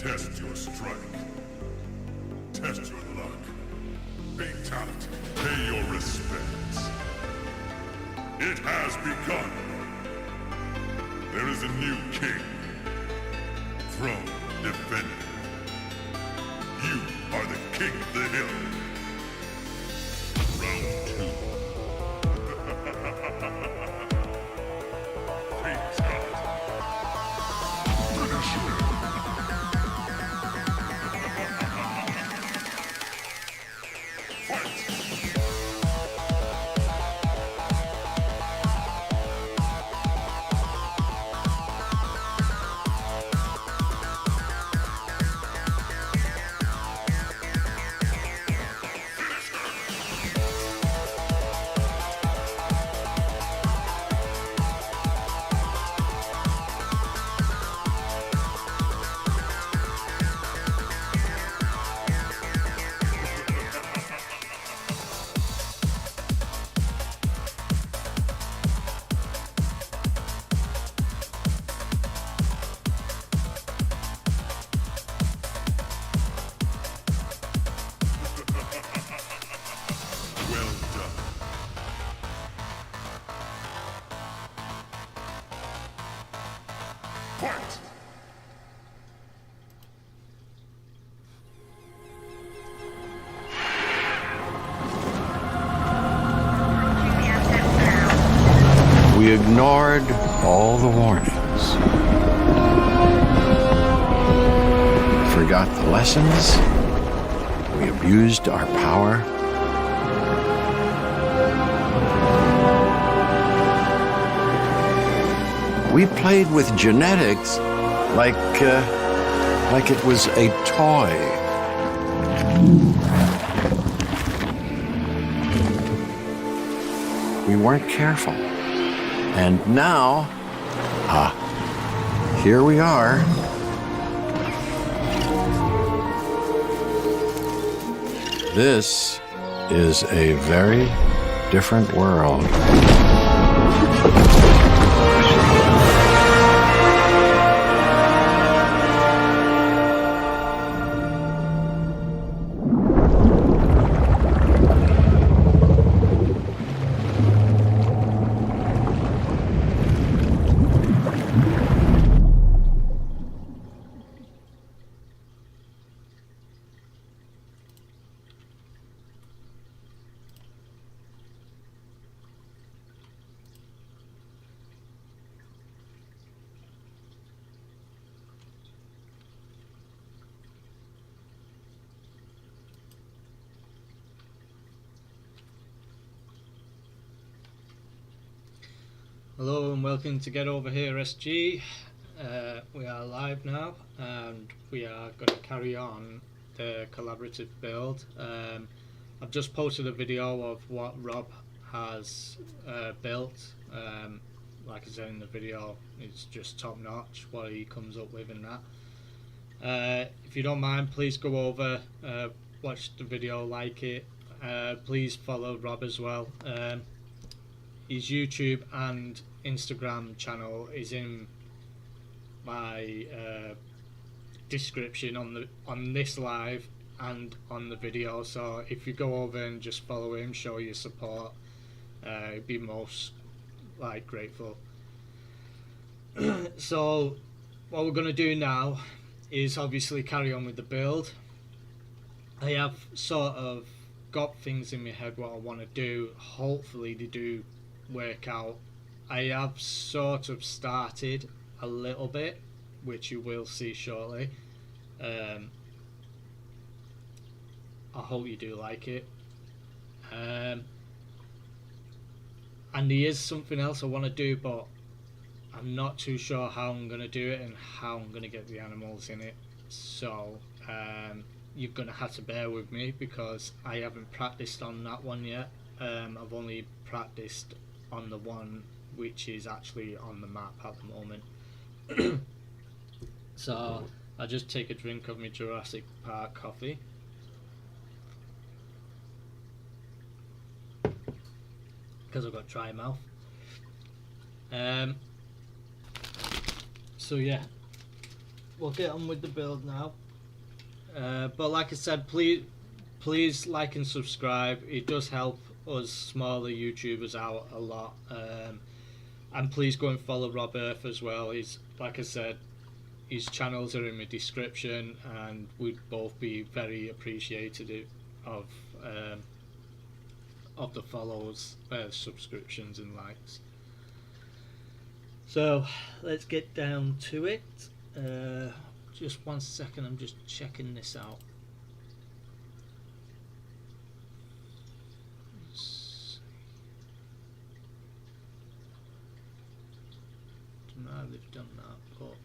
Test your strike. Test your luck. Fatality. Pay your respects. It has begun. There is a new king. Throne defended. You are the king of the hill. Round two. Fate's got. Finish him. Fight! We ignored all the warnings. Forgot the lessons. We abused our power. We played with genetics like it was a toy. We weren't careful. And now, here we are. This is a very different world. Hello and welcome to Get Over Here SG. We are live now and we are going to carry on the collaborative build. I've just posted a video of what Rob has built. Like I said in the video, it's just top notch what he comes up with in that. If you don't mind, please go over, watch the video, like it. Please follow Rob as well. His YouTube and Instagram channel is in my description on this live and on the video, so if you go over and just follow him, show your support, I'd be most grateful. So what we're going to do now is obviously carry on with the build. I have sort of got things in my head what I want to do. Hopefully they do work out. I have sort of started a little bit, which you will see shortly. I hope you do like it. And there is something else I want to do, but I'm not too sure how I'm going to do it and how I'm going to get the animals in it. So you're going to have to bear with me because I haven't practiced on that one yet. I've only practiced on the one which is actually on the map at the moment. So I'll just take a drink of my Jurassic Park coffee. Because I've got dry mouth. So yeah, we'll get on with the build now. But like I said, please like and subscribe. It does help us smaller YouTubers out a lot. And please go and follow Rob Earth as well. He's, like I said, his channels are in the description, and we'd both be very appreciative of the follows, subscriptions and likes. So let's get down to it. Just 1 second, I'm just checking this out. Don't know how they've done that, but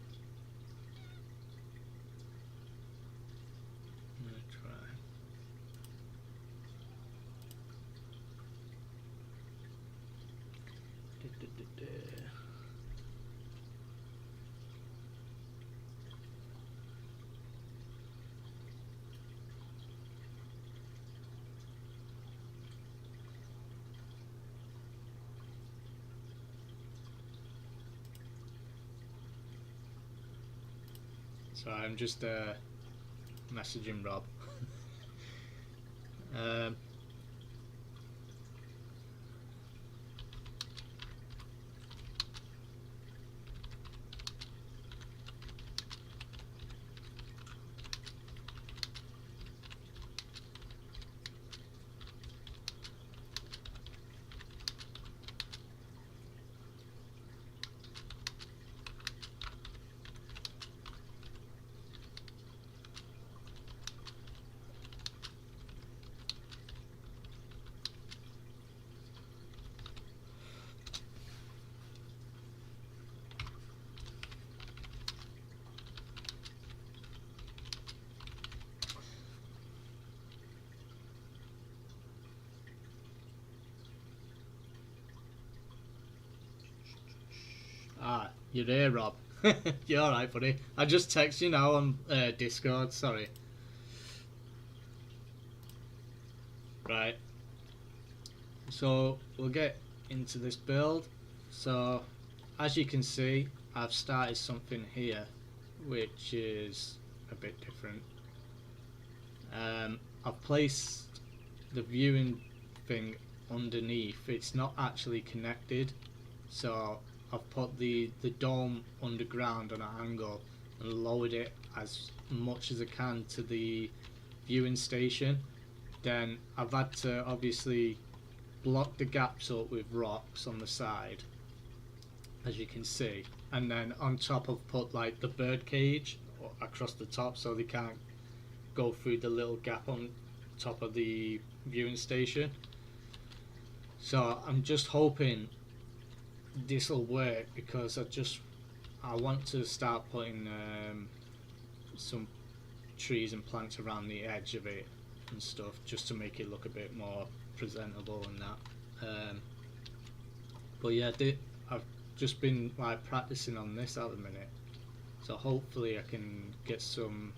I'm gonna try. So I'm just messaging Rob. Ah, you're there, Rob. You're alright, buddy. I just text you now on Discord, sorry. Right. So, we'll get into this build. So, as you can see, I've started something here, which is a bit different. I've placed the viewing thing underneath. It's not actually connected, so I've put the dome underground on an angle and lowered it as much as I can to the viewing station. Then I've had to obviously block the gaps up with rocks on the side, as you can see, and then on top I've put like the bird cage across the top so they can't go through the little gap on top of the viewing station. So I'm just hoping this will work, because I want to start putting some trees and plants around the edge of it and stuff, just to make it look a bit more presentable and that. But yeah, I've just been like practicing on this at the minute, so hopefully I can get some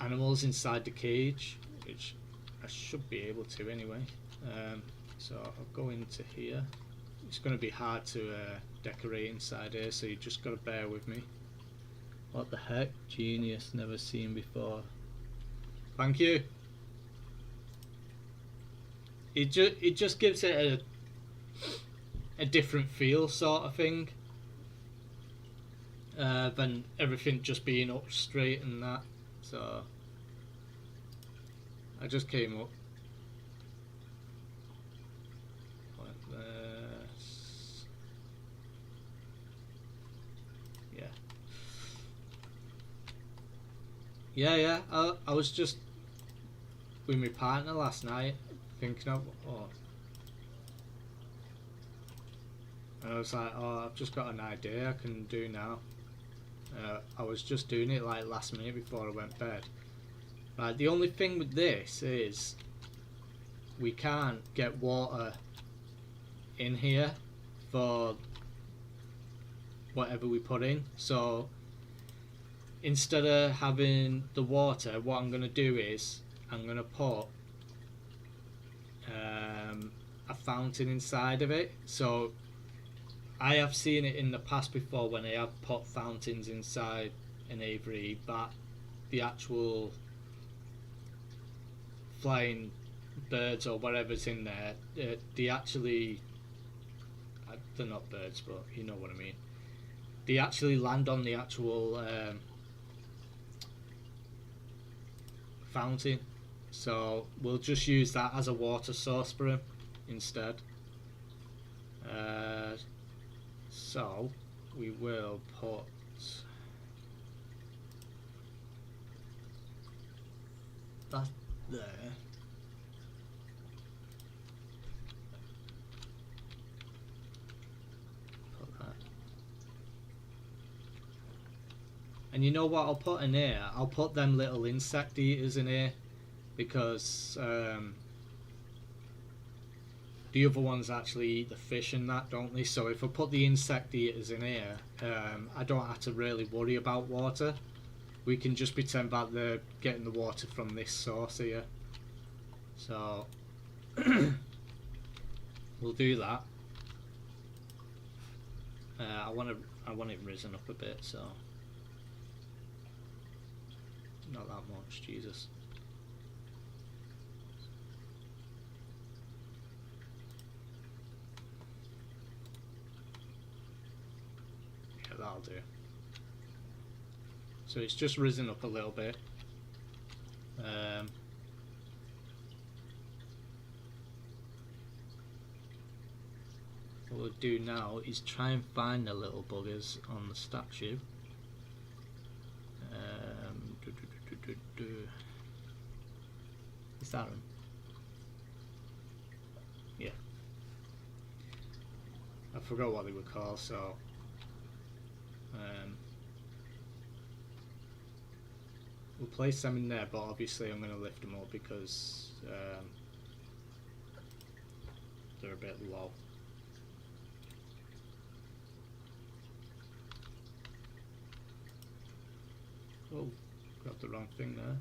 animals inside the cage, which I should be able to anyway. So I'll go into here. It's going to be hard to decorate inside here, so you just got to bear with me. What the heck? Genius, never seen before. Thank you. It just gives it a different feel, sort of thing, than everything just being up straight and that. So I just came up. Yeah. I was just with my partner last night thinking of, and I was like, I've just got an idea I can do now. I was just doing it like last minute before I went to bed. Right, the only thing with this is we can't get water in here for whatever we put in, so instead of having the water, what I'm going to do is I'm going to put a fountain inside of it. So I have seen it in the past before when I have put fountains inside an aviary, but the actual flying birds or whatever's in there, they actually, they're not birds, but you know what I mean. They actually land on the actual fountain, so we'll just use that as a water source for him instead. So we will put that there. Put that. And you know what I'll put in here? I'll put them little insect eaters in here, because the other ones actually eat the fish and that, don't they? So if I put the insect eaters in here, I don't have to really worry about water. We can just pretend that they're getting the water from this source here. So we'll do that. I want it risen up a bit, so not that much, Jesus. Yeah, that'll do. So it's just risen up a little bit. What we'll do now is try and find the little buggers on the statue. Is that him? Yeah. I forgot what they were called, so we'll place them in there, but obviously I'm going to lift them up because they're a bit low. Oh, got the wrong thing there.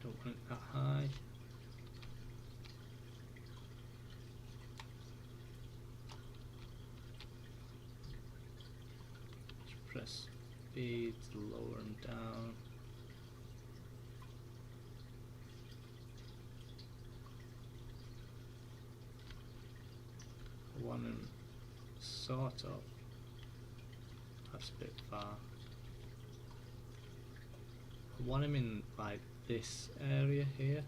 Don't want it that high. Just press B to lower them down. I want them sort of. That's a bit far. I want him in like this area here,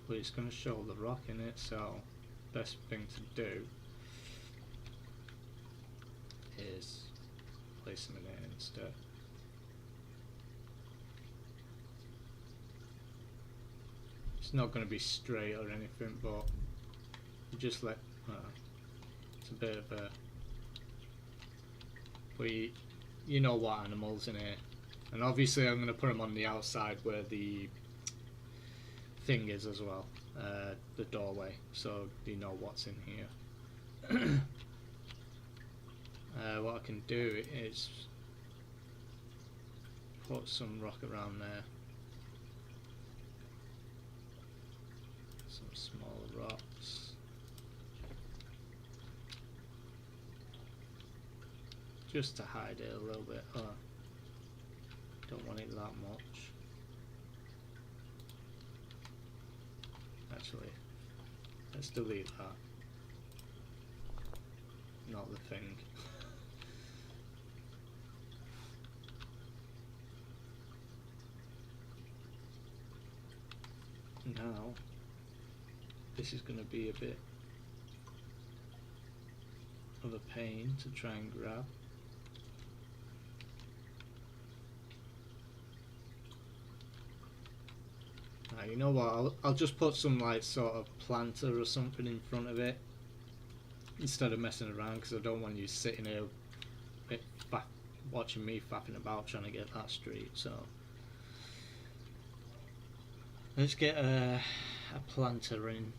but it's going to show the rock in it, so best thing to do is place him in it instead. It's not going to be straight or anything, but just let it's a bit of a, but you know what animals in here. And obviously I'm going to put them on the outside where the thing is as well, the doorway, so you know what's in here. What I can do is put some rock around there, some small rocks, just to hide it a little bit. Oh, don't want it that much. Actually, let's delete that. Not the thing. Now, this is going to be a bit of a pain to try and grab. You know what, I'll just put some like sort of planter or something in front of it instead of messing around, because I don't want you sitting here watching me faffing about trying to get that straight. So let's get a planter in.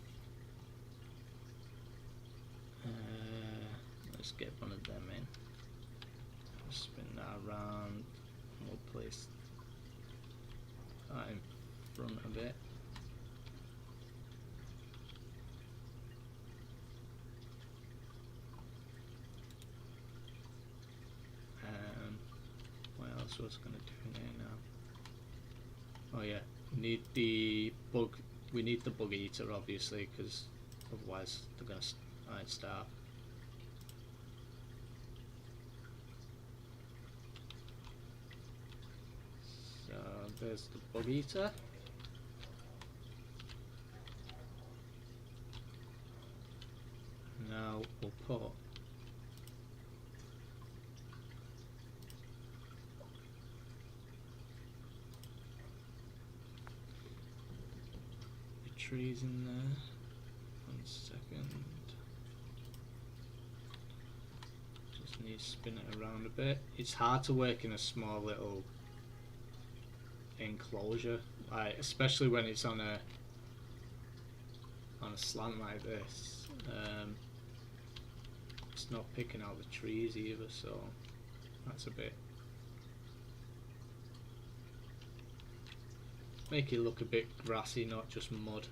Let's get one of them in. Just spin that around. We'll place that in front of it. What else was I going to do in here now? Oh yeah, we need the bug eater obviously, because otherwise they're going to starve. So there's the bug eater. Now we'll put the trees in there. 1 second. Just need to spin it around a bit. It's hard to work in a small little enclosure, especially when it's on a slant like this. It's not picking out the trees either, so that's a bit, make it look a bit grassy, not just mud.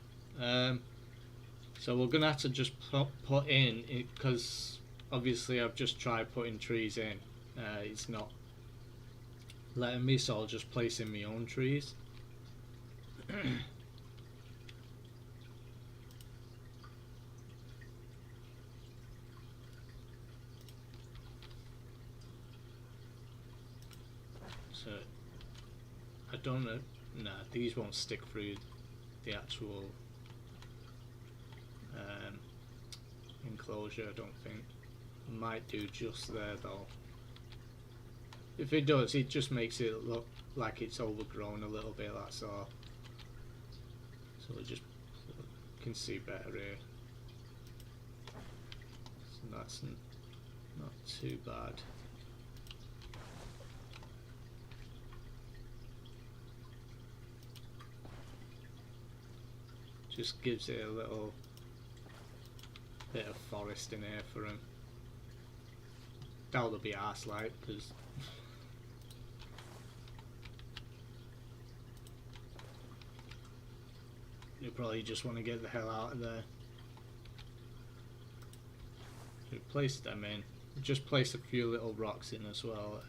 So we're gonna have to just put in it, because obviously I've just tried putting trees in, it's not letting me, so I'll just place in my own trees. So I don't know, nah, these won't stick through the actual enclosure, I don't think. Might do just there though. If it does, it just makes it look like it's overgrown a little bit, that's all. So we just can see better here. So that's not too bad. Just gives it a little bit of forest in here for him. That'll be arse like, because you probably just want to get the hell out of there. So we placed them in. We just placed a few little rocks in as well.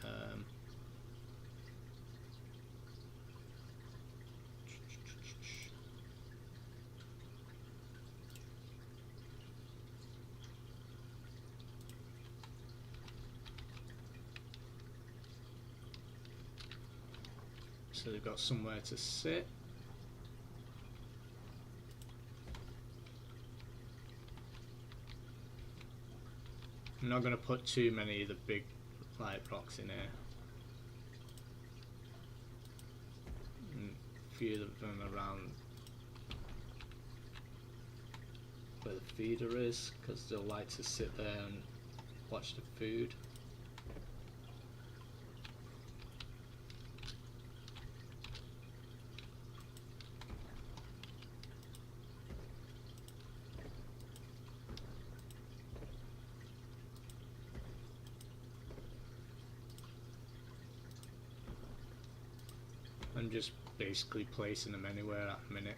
So they've got somewhere to sit. I'm not going to put too many of the big light rocks in here. And a few of them around where the feeder is, because they'll like to sit there and watch the food. I'm just basically placing them anywhere at the minute.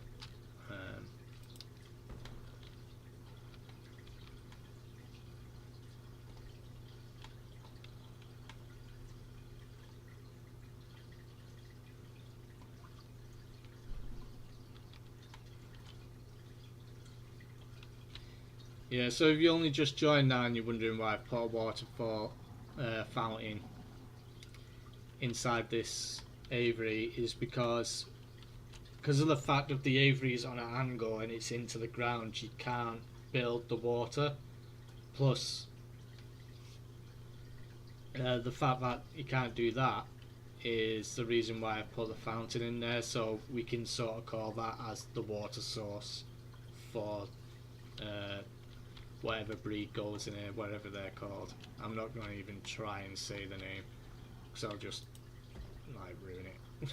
Yeah, so if you only just joined now and you're wondering why I put a waterfall fountain inside this aviary, is because of the fact that the aviary is on an angle and it's into the ground, you can't build the water. Plus the fact that you can't do that is the reason why I put the fountain in there, so we can sort of call that as the water source for whatever breed goes in here, whatever they're called. I'm not going to even try and say the name, because I'll just like ruin it.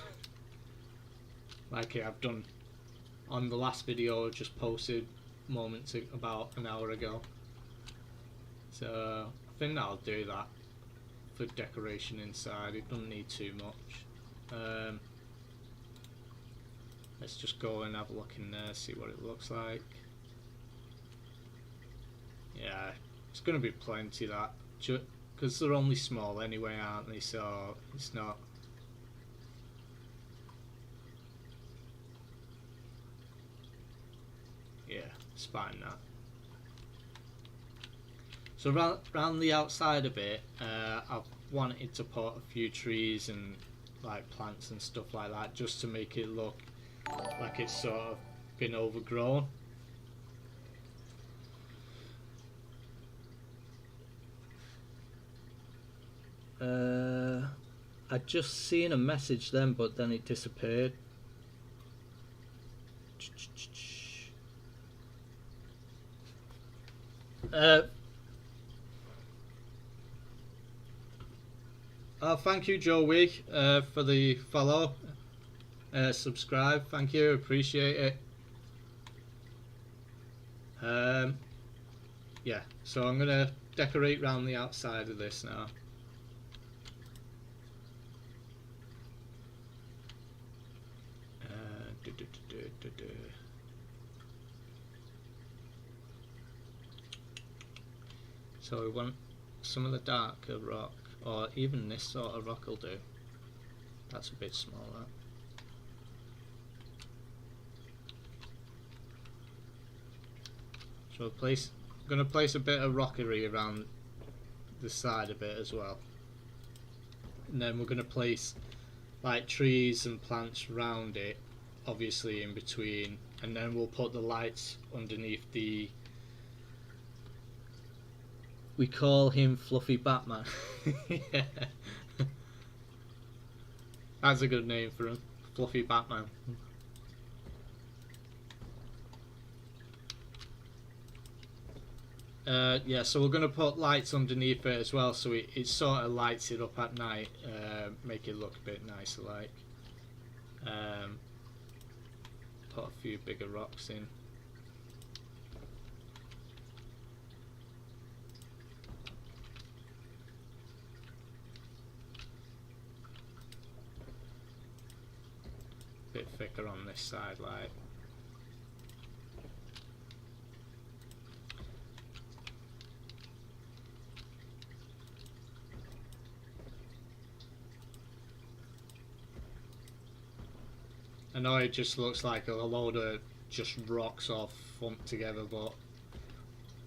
Like I've done on the last video I just posted about an hour ago. So I think that'll do that for decoration inside. It doesn't need too much. Let's just go and have a look in there, see what it looks like. Yeah, it's going to be plenty that, because they're only small anyway, aren't they? So it's not. Yeah, it's fine that. So round the outside a bit, I've wanted to put a few trees and like plants and stuff like that, just to make it look like it's sort of been overgrown. I'd just seen a message then, but then it disappeared. Thank you, Joe Wig, for the follow. Subscribe, thank you, appreciate it. Yeah, so I'm gonna decorate around the outside of this now. So we want some of the darker rock, or even this sort of rock will do. That's a bit small, that. So I'm going to place a bit of rockery around the side of it as well. And then we're going to place like trees and plants around it, obviously in between, and then we'll put the lights underneath the. We call him Fluffy Batman. Yeah. That's a good name for him, Fluffy Batman. Yeah, so we're going to put lights underneath it as well, so it sort of lights it up at night, make it look a bit nicer like. Put a few bigger rocks in. Bit thicker on this side like. I know it just looks like a load of just rocks all thumped together, but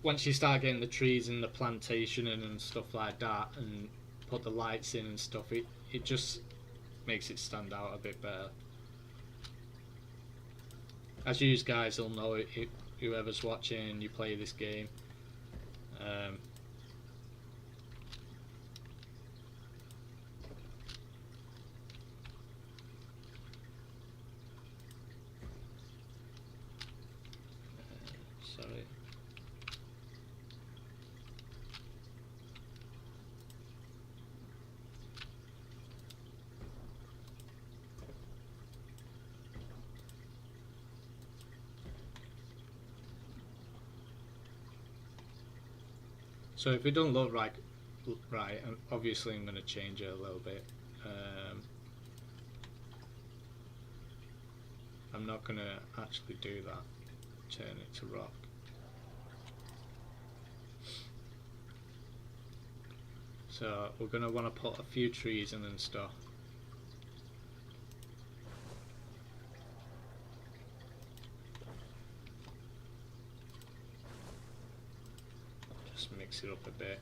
once you start getting the trees and the plantation and stuff like that, and put the lights in and stuff, it just makes it stand out a bit better. As you guys will know, whoever's watching and you play this game, sorry. So if it don't look right, obviously I'm going to change it a little bit. I'm not going to actually do that, turn it to rock. So we're going to want to put a few trees in and stuff. Mix it up a bit.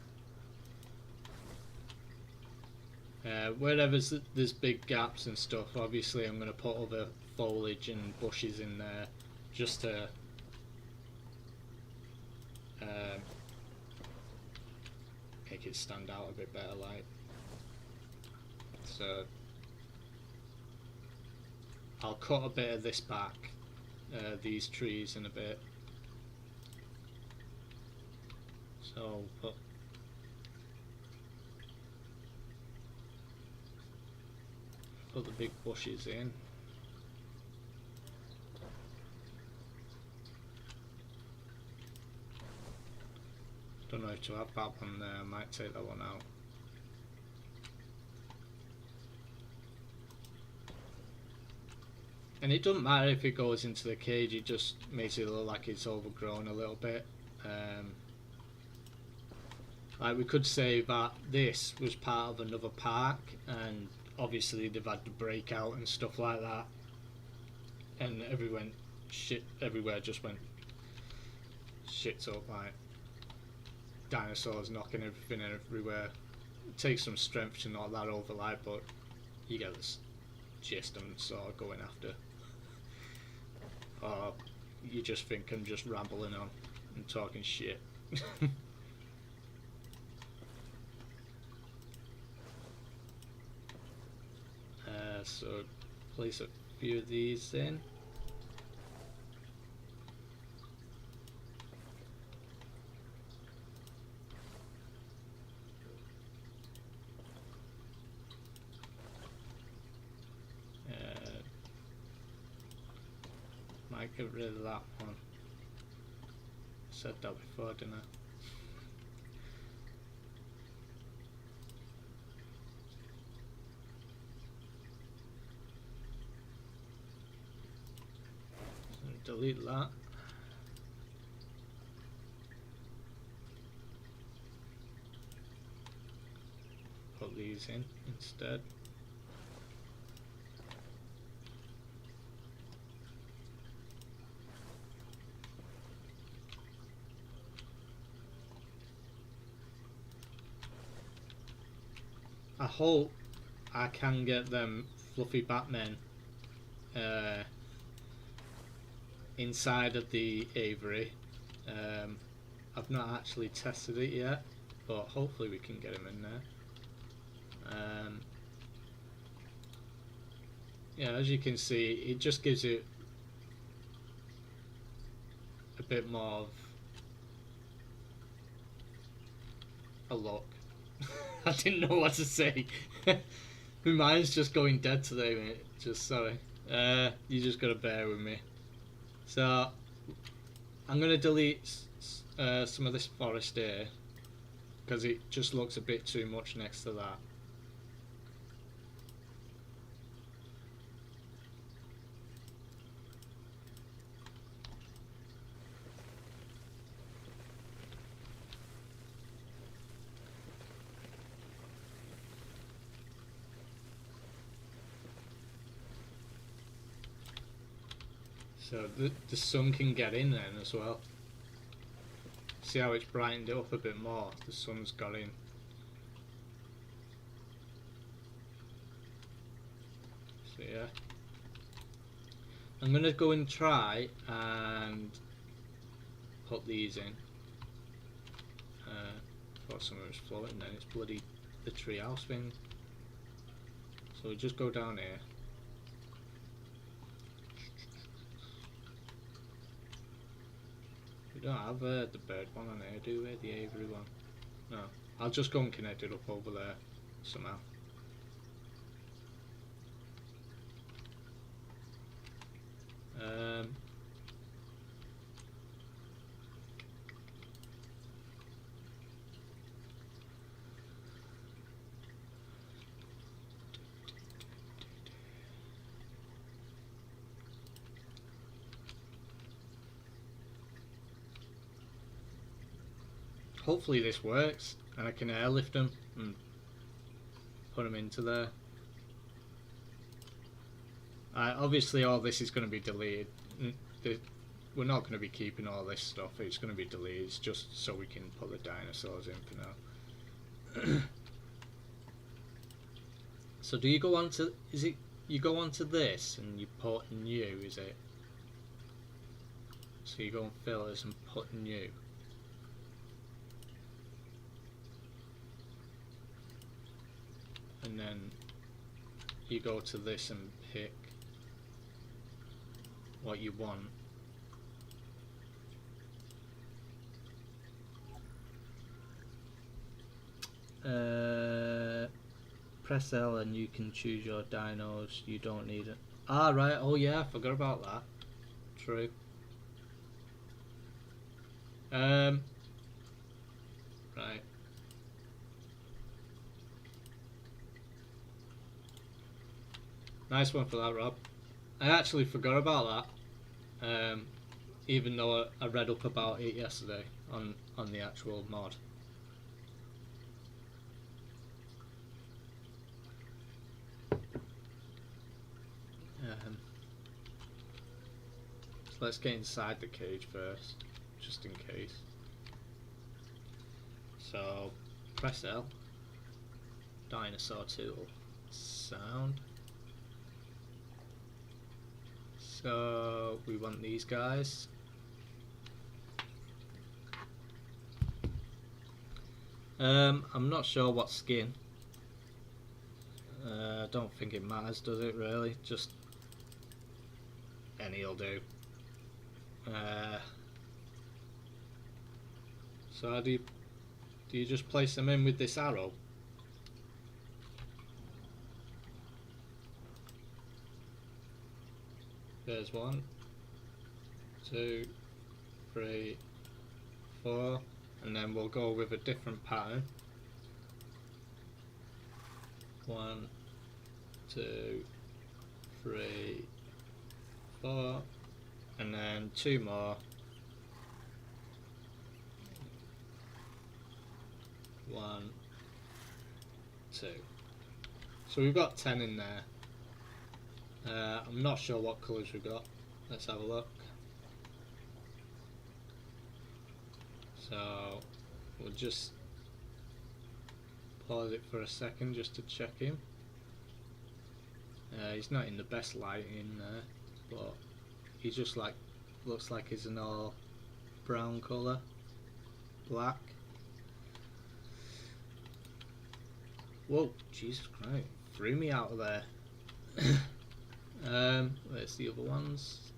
Wherever there's big gaps and stuff, obviously I'm going to put other foliage and bushes in there just to make it stand out a bit better like. So I'll cut a bit of this back, these trees in a bit. So put the big bushes in. Don't know if to have that one there, I might take that one out. And it doesn't matter if it goes into the cage, it just makes it look like it's overgrown a little bit. Like we could say that this was part of another park, and obviously they've had to break out and stuff like that, and everywhere just went shit up, like dinosaurs knocking everything everywhere. It takes some strength to knock that over, like, but you get this gist I'm sort of going after. Or you just think I'm just rambling on and talking shit. So place a few of these in. Might get rid of that one. Said that before, didn't I? Delete that. Put these in instead. I hope I can get them fluffy Batmen inside of the aviary. I've not actually tested it yet, but hopefully we can get him in there. Yeah, as you can see, it just gives it a bit more of a look. I didn't know what to say. My mind's just going dead today, mate. Just sorry. You just gotta bear with me. So I'm gonna delete some of this forest here because it just looks a bit too much next to that. So the sun can get in then as well. See how it's brightened it up a bit more? The sun's got in. So yeah. I'm gonna go and try and put these in. Thought some of it was floating, then it's bloody the treehouse thing. So we just go down here. We don't have the bird one on here, do we? The aviary one. No. I'll just go and connect it up over there somehow. Hopefully this works and I can airlift them and put them into there. Obviously all this is going to be deleted. We're not going to be keeping all this stuff. It's going to be deleted. It's just so we can put the dinosaurs in for now. So do you go on to, you go onto this and you put new, is it? So you go on filters and put new. And then you go to this and pick what you want. Press L and you can choose your dinos. You don't need it. Ah, right. Oh yeah, I forgot about that. True. Right. Nice one for that, Rob. I actually forgot about that. Even though I read up about it yesterday on the actual mod. So let's get inside the cage first, just in case. So press L. Dinosaur tool. Sound. So we want these guys. I'm not sure what skin. I don't think it matters, does it really? Just any'll do. So how do you just place them in with this arrow? There's 1, 2, 3, 4, and then we'll go with a different pattern. 1, 2, 3, 4, and then 2 more. 1, 2. So we've got 10 in there. I'm not sure what colours we've got. Let's have a look. So we'll just pause it for a second just to check him. He's not in the best lighting there, but he just looks like he's an all brown colour, black. Whoa, Jesus Christ, threw me out of there. Where's the other ones?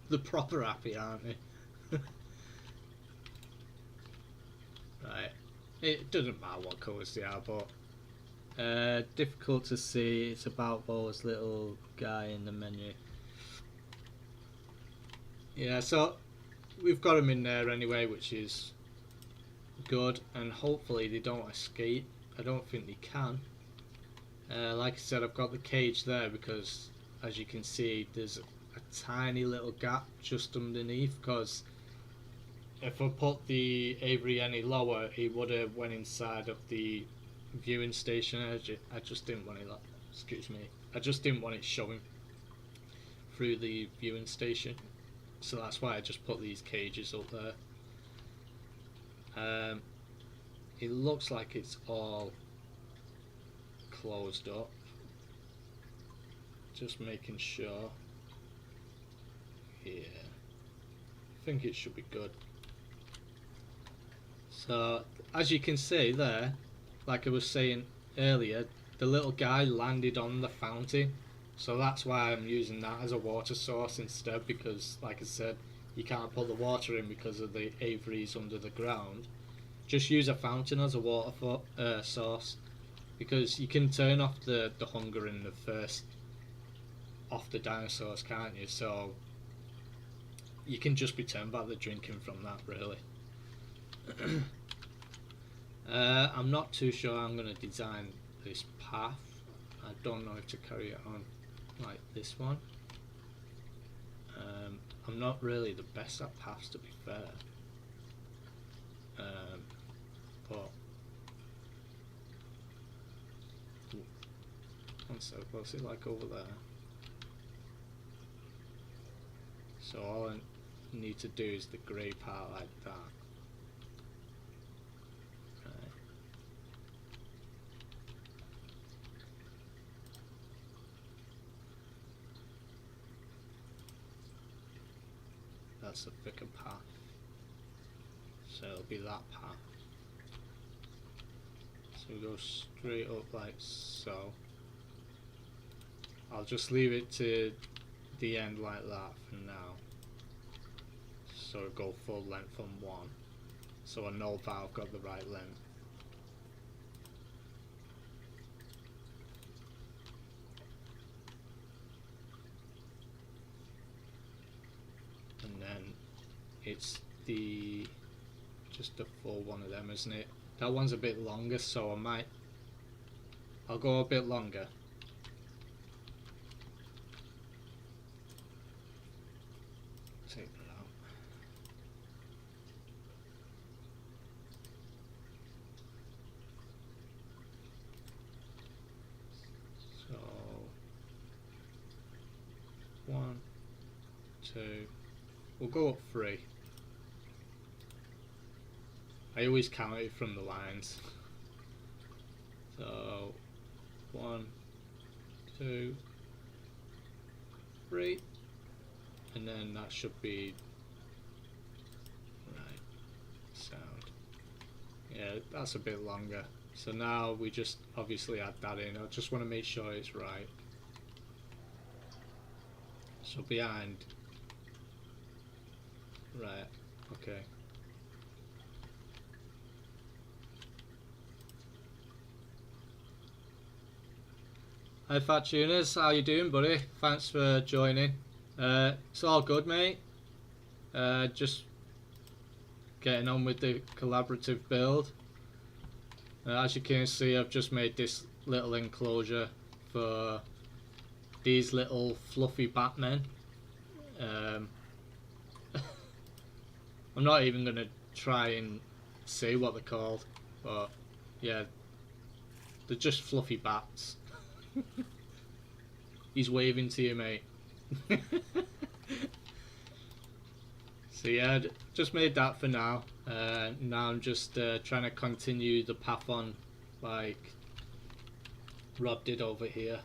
They're proper happy, aren't they? Right, it doesn't matter what colours they are, but difficult to see. It's about those little guy in the menu. Yeah, so we've got them in there anyway, which is good, and hopefully they don't escape. I don't think they can. Like I said, I've got the cage there because, as you can see, there's a tiny little gap just underneath, because if I put the Avery any lower, he would have went inside of the viewing station. I just didn't want it, excuse me, I just didn't want it showing through the viewing station, so that's why I just put these cages up there. It looks like it's all closed up. Just making sure. Yeah, I think it should be good. So as you can see there, like I was saying earlier, the little guy landed on the fountain, so that's why I'm using that as a water source instead, because like I said, you can't put the water in because of the aviaries under the ground. Just use a fountain as a water source, because you can turn off the hunger in the first off the dinosaurs, can't you? So you can just pretend that they're drinking from that, really. I'm not too sure I'm going to design this path. I don't know if to carry it on like this one. I'm not really the best at paths, to be fair. But one sec, what's it like over there? So all I need to do is the grey part like that. Right. That's a thicker path. So it'll be that path. So we go straight up like so. I'll just leave it to the end like that for now. So go full length on one. So I know that I've got the right length. And then it's just a full one of them, isn't it? That one's a bit longer, so I I'll go a bit longer. Take that out. So 1, 2. We'll go up 3. I always count it from the lines. So 1, 2, 3, and then that should be right. Sound. Yeah, that's a bit longer. So now we just obviously add that in. I just want to make sure it's right. So behind. Right. Okay. Hi Fat Tuners, how you doing, buddy? Thanks for joining. It's all good, mate. Just getting on with the collaborative build. As you can see, I've just made this little enclosure for these little fluffy Batmen. I'm not even gonna try and say what they're called, but yeah, they're just fluffy bats. He's waving to you, mate. So yeah, just made that for now. Now I'm just trying to continue the path on like Rob did over here.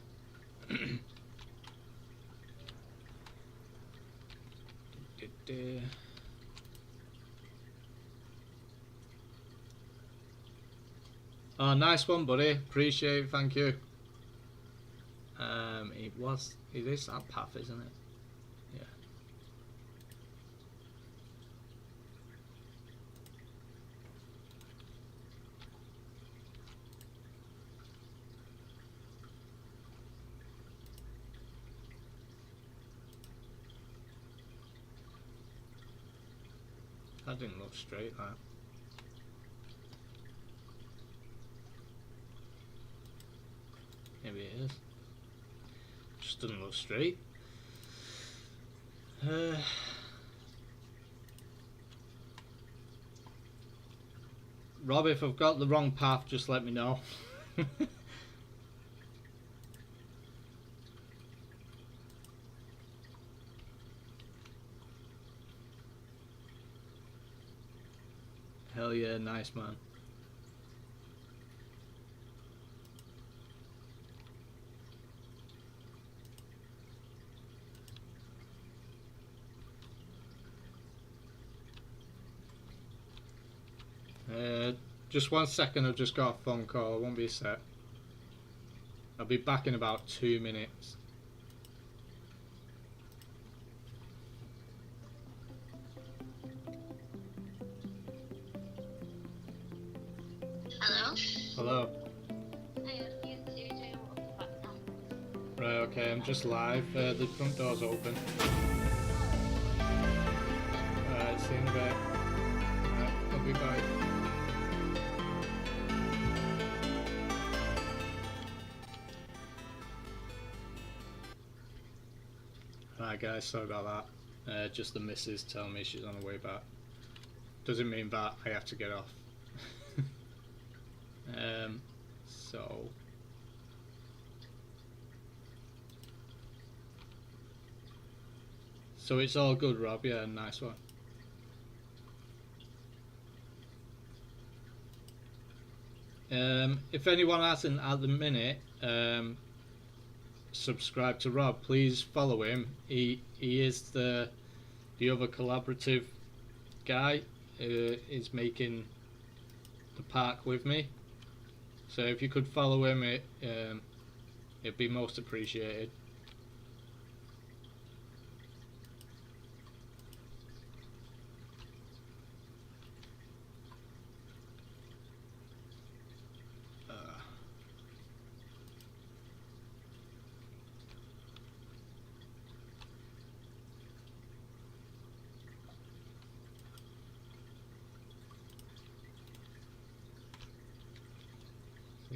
Oh, nice one, buddy. Appreciate it, thank you. It is that path, isn't it? Yeah. That didn't look straight, that. Maybe it is. Just doesn't look straight. Rob, if I've got the wrong path, just let me know. Hell yeah, nice man. Just 1 second, I've just got a phone call, it won't be a sec. I'll be back in about 2 minutes. Hello? Hello. Hi, you doing what now? Right, okay, I'm just live. The front door's open. Alright, see you in a bit. Alright, I'll be back. Alright guys, sorry about that. Just the missus telling me she's on her way back. Doesn't mean that I have to get off. So it's all good, Rob. Yeah, nice one. If anyone hasn't at the minute subscribed to Rob, please follow him. He is the other collaborative guy who is making the park with me. So if you could follow him, it'd be most appreciated.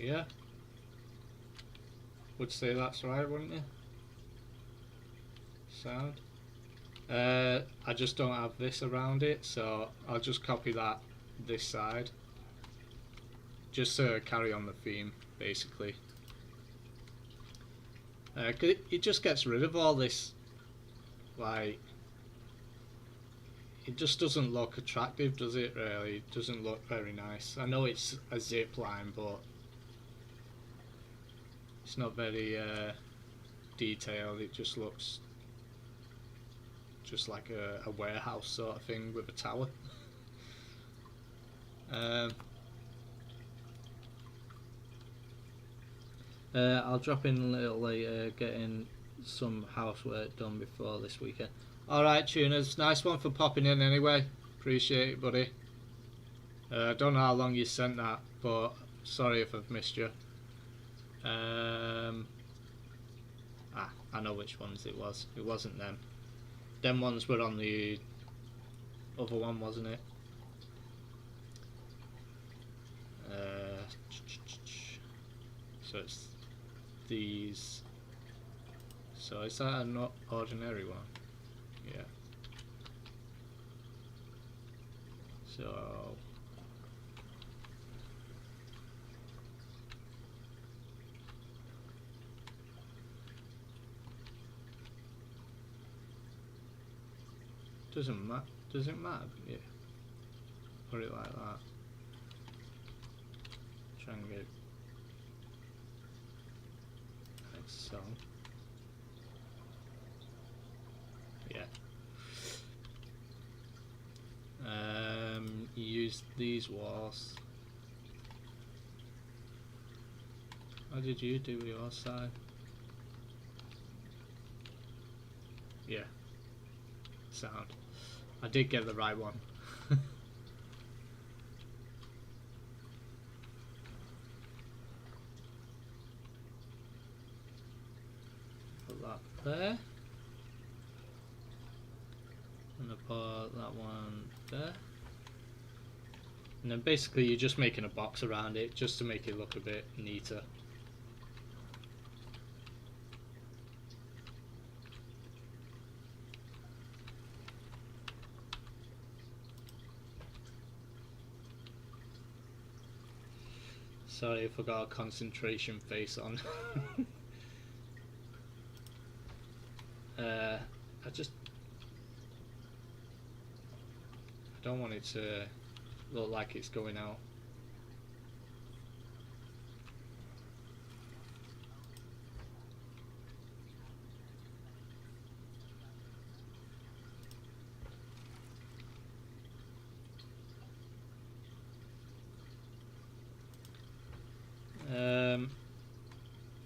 Yeah. would say that's right, wouldn't you? Sound. I just don't have this around it, so I'll just copy that this side. Just to carry on the theme, basically. 'Cause it just gets rid of all this, like, it just doesn't look attractive, does it, really? It doesn't look very nice. I know it's a zip line, but it's not very detailed. It just looks just like a warehouse sort of thing with a tower. I'll drop in a little later, getting some housework done before this weekend. Alright, tuners, nice one for popping in anyway. Appreciate it, buddy. I don't know how long you sent that, but sorry if I've missed you. I know which ones it was. It wasn't them. Them ones were on the other one, wasn't it? So it's these. So is that an ordinary one? Yeah. So doesn't matter. Does it matter? Yeah. Put it like that. Try and get like so. Yeah. Use these walls. How did you do your side? Yeah. Sound. I did get the right one. Put that there. And I put that one there. And then basically you're just making a box around it just to make it look a bit neater. Sorry if I got a concentration face on. I don't want it to look like it's going out.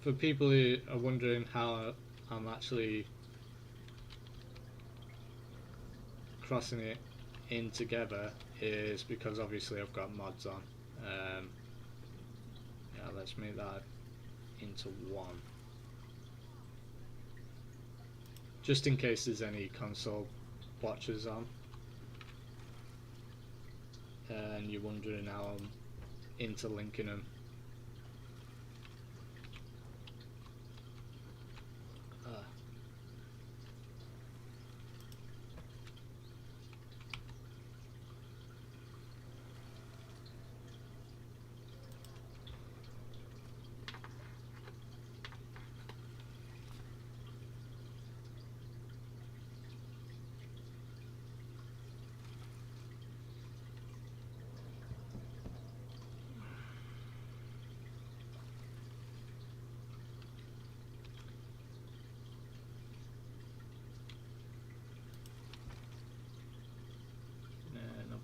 For people who are wondering how I'm actually crossing it in together, is because obviously I've got mods on. Yeah, let's make that into one, just in case there's any console watchers on and you're wondering how I'm interlinking them.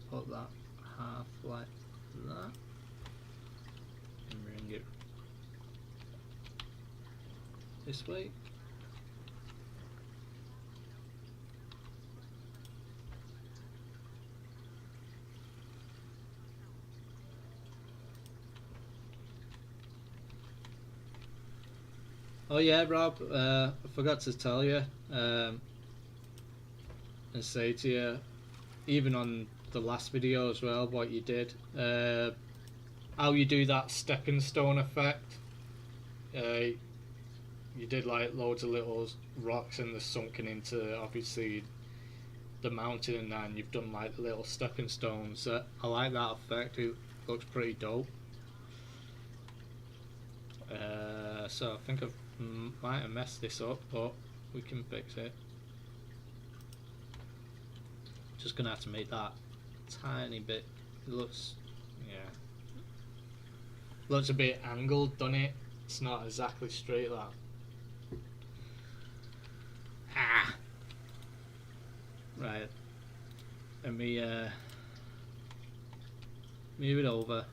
Put that half like that and bring it this way. Oh yeah, Rob, I forgot to tell you and say to you, even on the last video as well, what you did, how you do that stepping stone effect. you did like loads of little rocks and they're sunken into obviously the mountain and that, and you've done like little stepping stones. I like that effect. It looks pretty dope. So I think I might have messed this up, but we can fix it. Just gonna have to make that tiny bit. It looks, yeah, looks a bit angled, doesn't it? It's not exactly straight, that. Ah. Right. Let me move it over.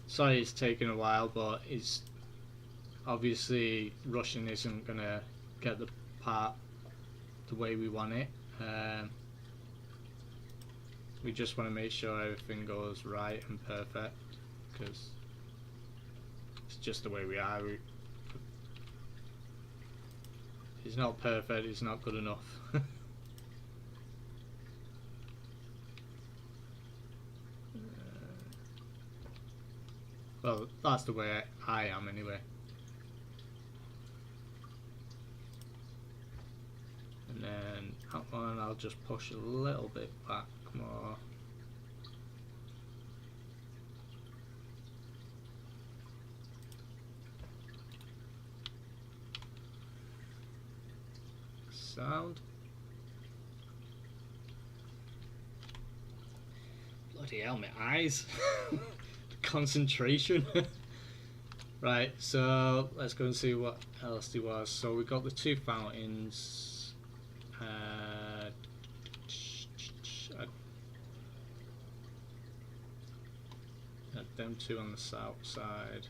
Sorry it's taking a while, but it's obviously rushing isn't gonna get the part the way we want it. We just want to make sure everything goes right and perfect, because it's just the way we are. It's not perfect, it's not good enough. Well, that's the way I am anyway. And then that one I'll just push a little bit back more. Sound. Bloody hell, my eyes. Concentration. Right, so let's go and see what else there was. So we got the two fountains. Had them two on the south side.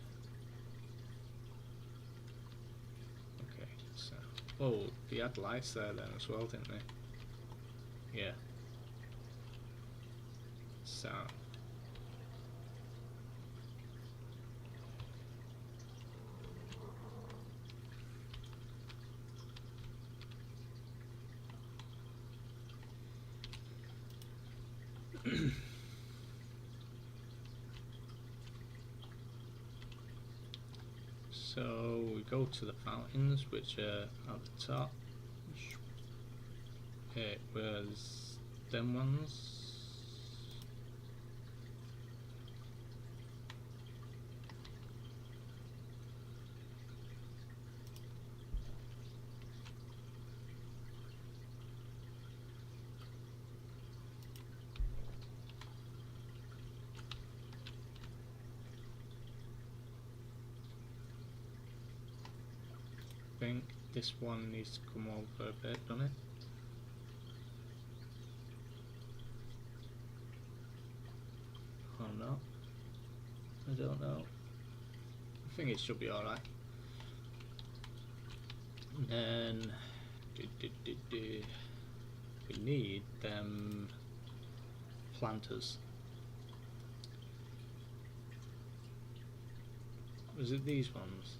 Okay, so oh, they had lights there then as well, didn't they? Yeah. So so we go to the fountains, which are at the top. It was them ones. I think this one needs to come over a bit, doesn't it? Or not? I don't know. I think it should be alright. And then we need them planters. Was it these ones?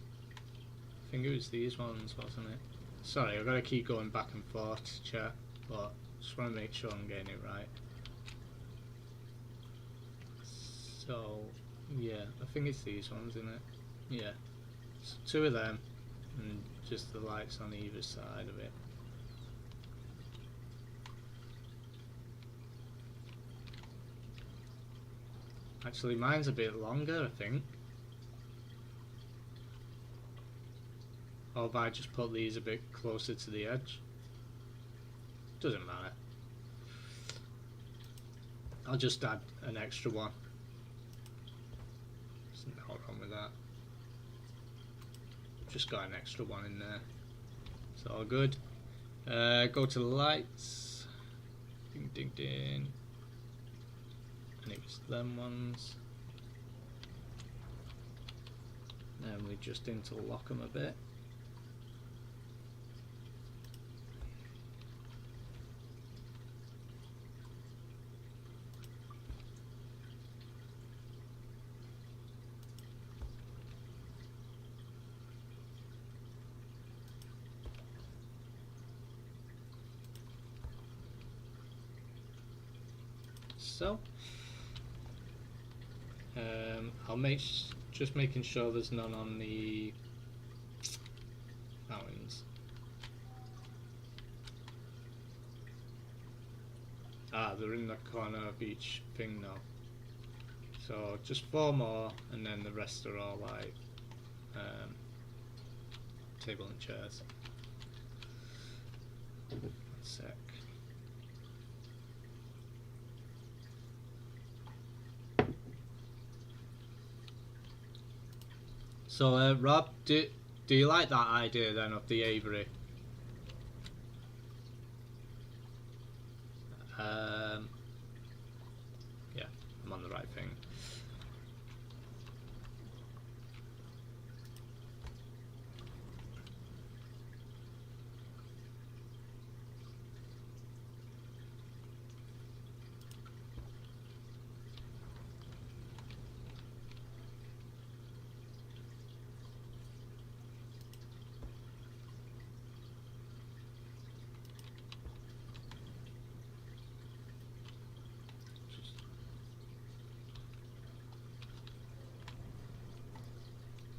I think it was these ones, wasn't it? Sorry, I've got to keep going back and forth to check, but just want to make sure I'm getting it right. So, yeah, I think it's these ones, isn't it? Yeah. So two of them, and just the lights on either side of it. Actually, mine's a bit longer, I think. Or if I just put these a bit closer to the edge. Doesn't matter. I'll just add an extra one. There's nothing wrong with that. Just got an extra one in there. It's all good. Go to the lights. Ding ding ding. And it was them ones. Then we just interlock them a bit. so. I'll just making sure there's none on the fountains. Ah, they're in the corner of each thing now. So just 4 more, and then the rest are all like table and chairs. 1 sec. So Rob, do you like that idea then of the aviary? Yeah, I'm on the right thing.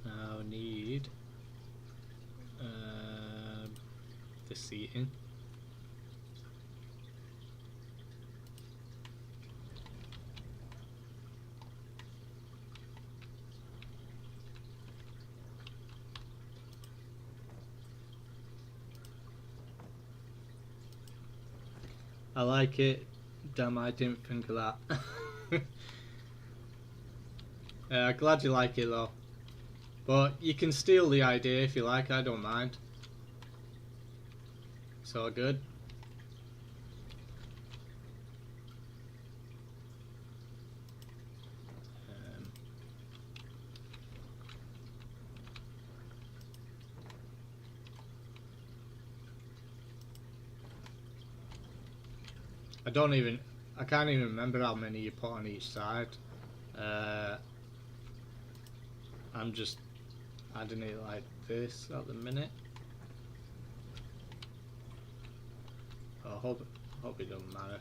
Now need the seating. I like it. Damn, I didn't think of that. Glad you like it though. But you can steal the idea if you like, I don't mind. It's all good. I can't even remember how many you put on each side. I'm just adding it like this at the minute. I hope it doesn't matter.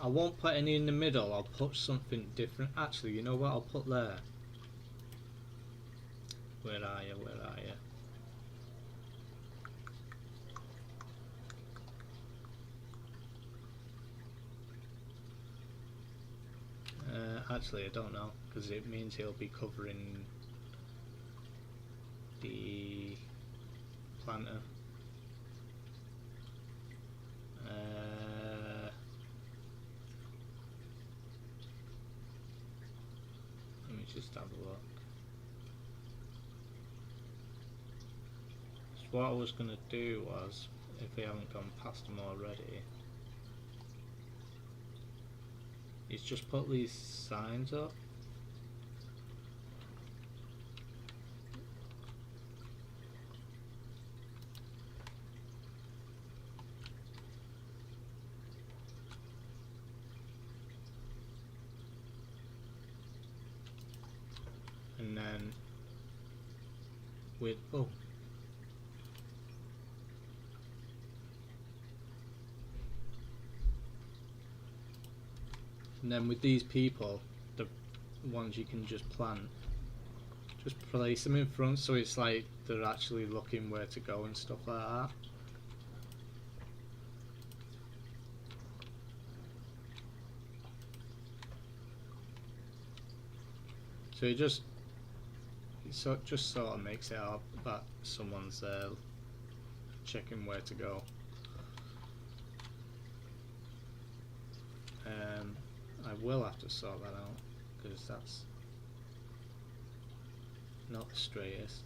I won't put any in the middle. I'll put something different. Actually, you know what? I'll put there. Where are you? Where are you? Actually, I don't know, because it means he'll be covering the planter. Let me just have a look. So what I was going to do was, if we haven't gone past them already, is just put these signs up. And then with and then with these people, the ones you can just plant, just place them in front so it's like they're actually looking where to go and stuff like that. So it just sort of makes it up that someone's checking where to go. I will have to sort that out because that's not the straightest.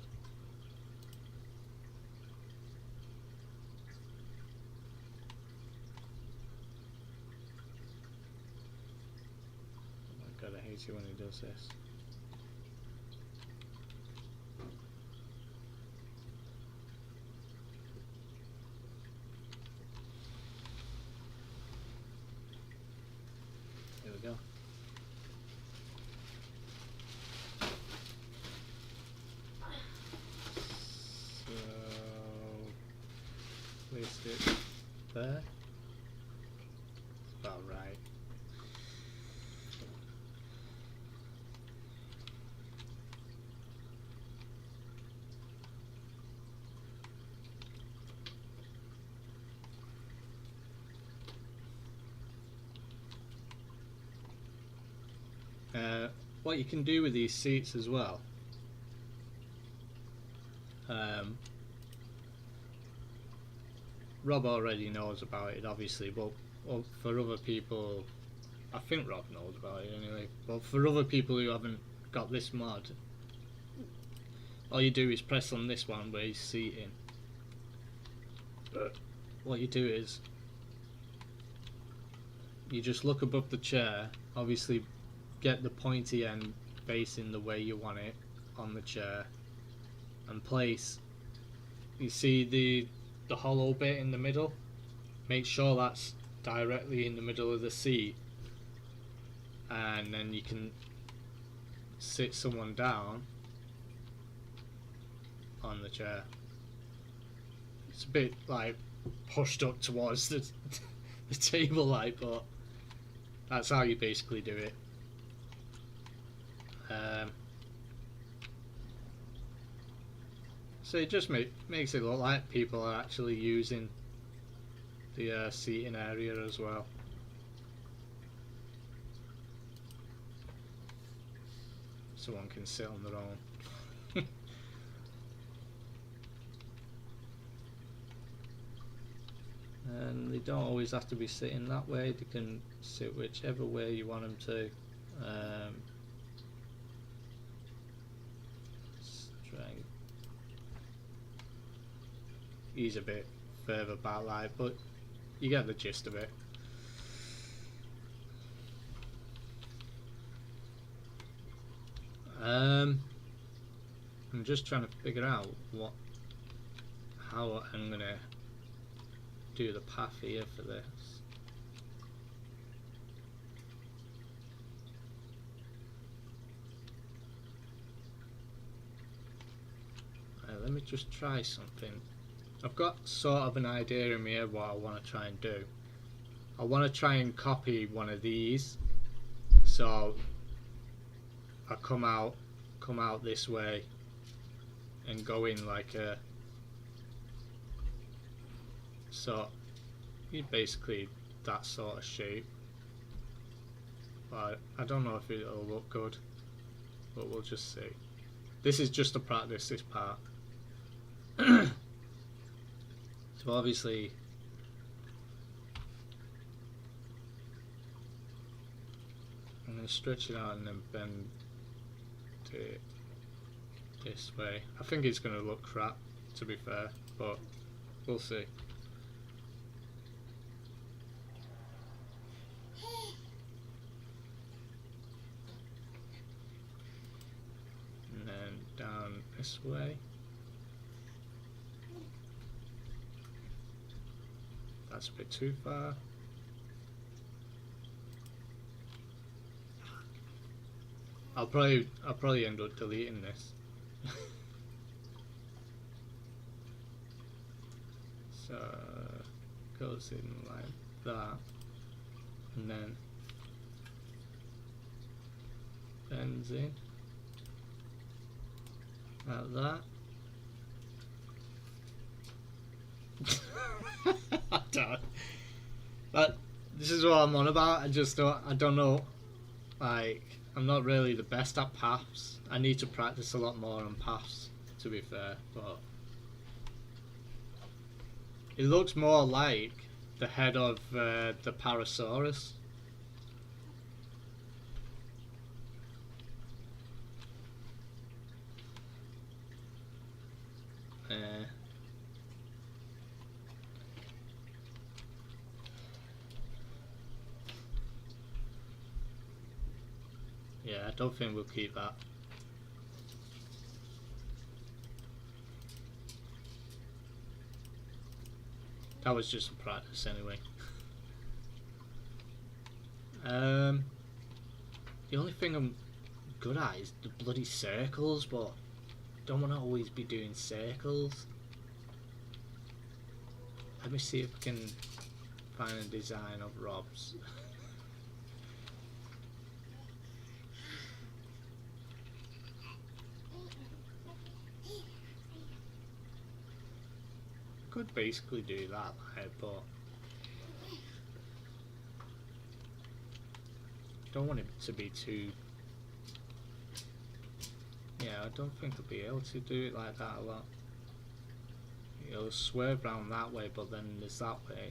Oh my god, I hate it when he does this. There we go. Placed it there. About right. What you can do with these seats as well, Rob already knows about it obviously, but for other people, I think Rob knows about it anyway, but for other people who haven't got this mod, all you do is press on this one where he's seating. What you do is you just look above the chair, obviously get the pointy end facing the way you want it on the chair, and place, you see the hollow bit in the middle, make sure that's directly in the middle of the seat, and then you can sit someone down on the chair. It's a bit like pushed up towards the table, like, but that's how you basically do it. So it just makes it look like people are actually using the seating area as well. Someone can sit on their own. And they don't always have to be sitting that way, they can sit whichever way you want them to. Let's try and ease a bit further back, like, but you get the gist of it. I'm just trying to figure out how I'm gonna do the path here for this. Let me just try something. I've got sort of an idea in my head what I want to try and do. I want to try and copy one of these, so I come out this way and go in like a, so basically that sort of shape, but I don't know if it'll look good, but we'll just see. This is just to practice this part. So obviously I'm going to stretch it out and then bend it this way. I think it's going to look crap, to be fair, but we'll see. And then down this way. That's a bit too far. I'll probably end up deleting this. So goes in like that, and then bends in like that. But this is what I'm on about. I don't know, like, I'm not really the best at paths. I need to practice a lot more on paths, to be fair, but it looks more like the head of the Parasaurus. Yeah, I don't think we'll keep that. That was just a practice anyway. The only thing I'm good at is the bloody circles, but don't want to always be doing circles. Let me see if I can find a design of Rob's. Could basically do that, like, but don't want it to be too. Yeah, I don't think I'll be able to do it like that a lot. It'll swerve round that way, but then there's that way.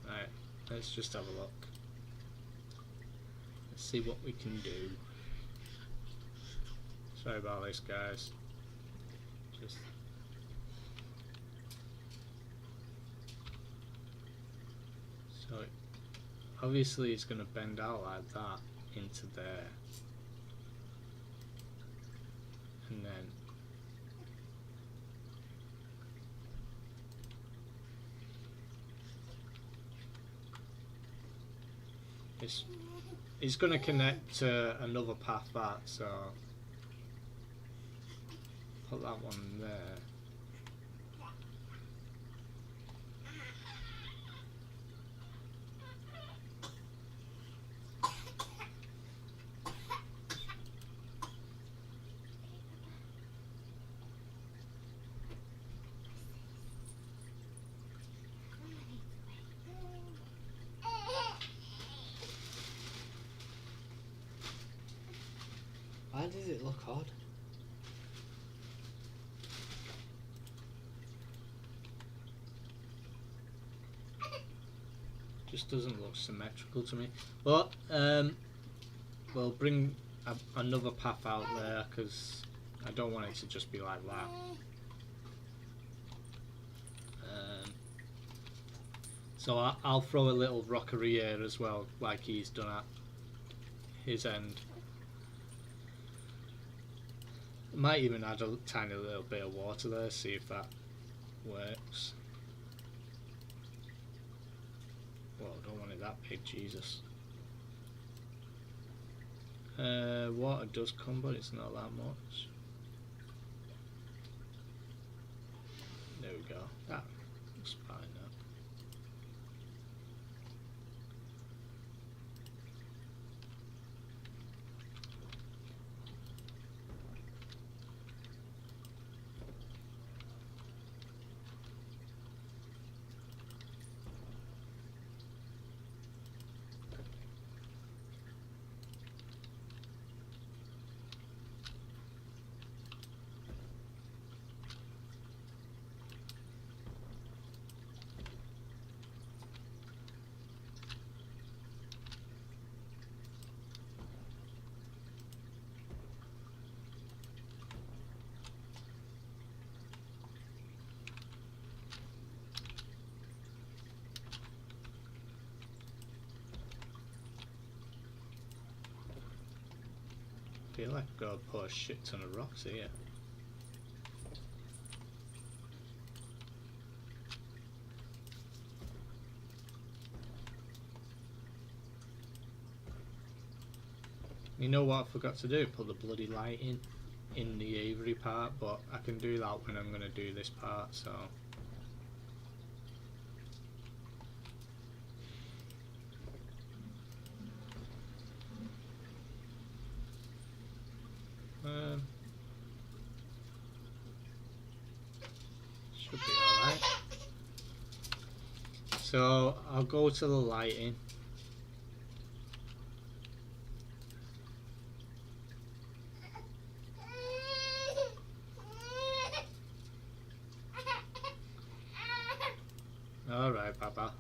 Right, let's just have a look. Let's see what we can do. Sorry about this, guys. Just so obviously it's going to bend out like that into there, and then it's going to connect to another path that, so put that one there. Why does it look odd? Just doesn't look symmetrical to me. But we'll bring another path out there because I don't want it to just be like that. So I'll throw a little rockery here as well, like he's done at his end. Might even add a tiny little bit of water there, see if that works. Well, I don't want it that big, Jesus. Water does come, but it's not that much. There we go. That looks fine now. I feel like I've got to put a shit ton of rocks here. You know what I forgot to do? Put the bloody light in the Avery part, but I can do that when I'm going to do this part, so. Should be alright. So I'll go to the lighting. Alright, Papa.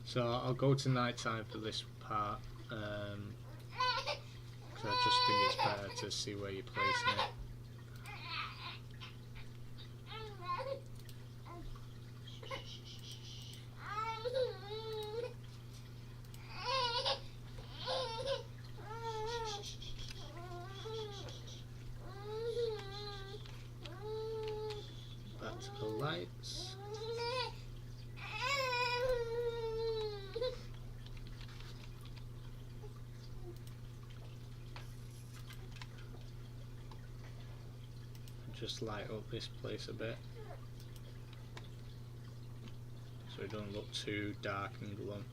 So I'll go to night time for this part, because I just think it's better to see where you're placing it. Back to the lights. just light up this place a bit so it doesn't look too dark and glum.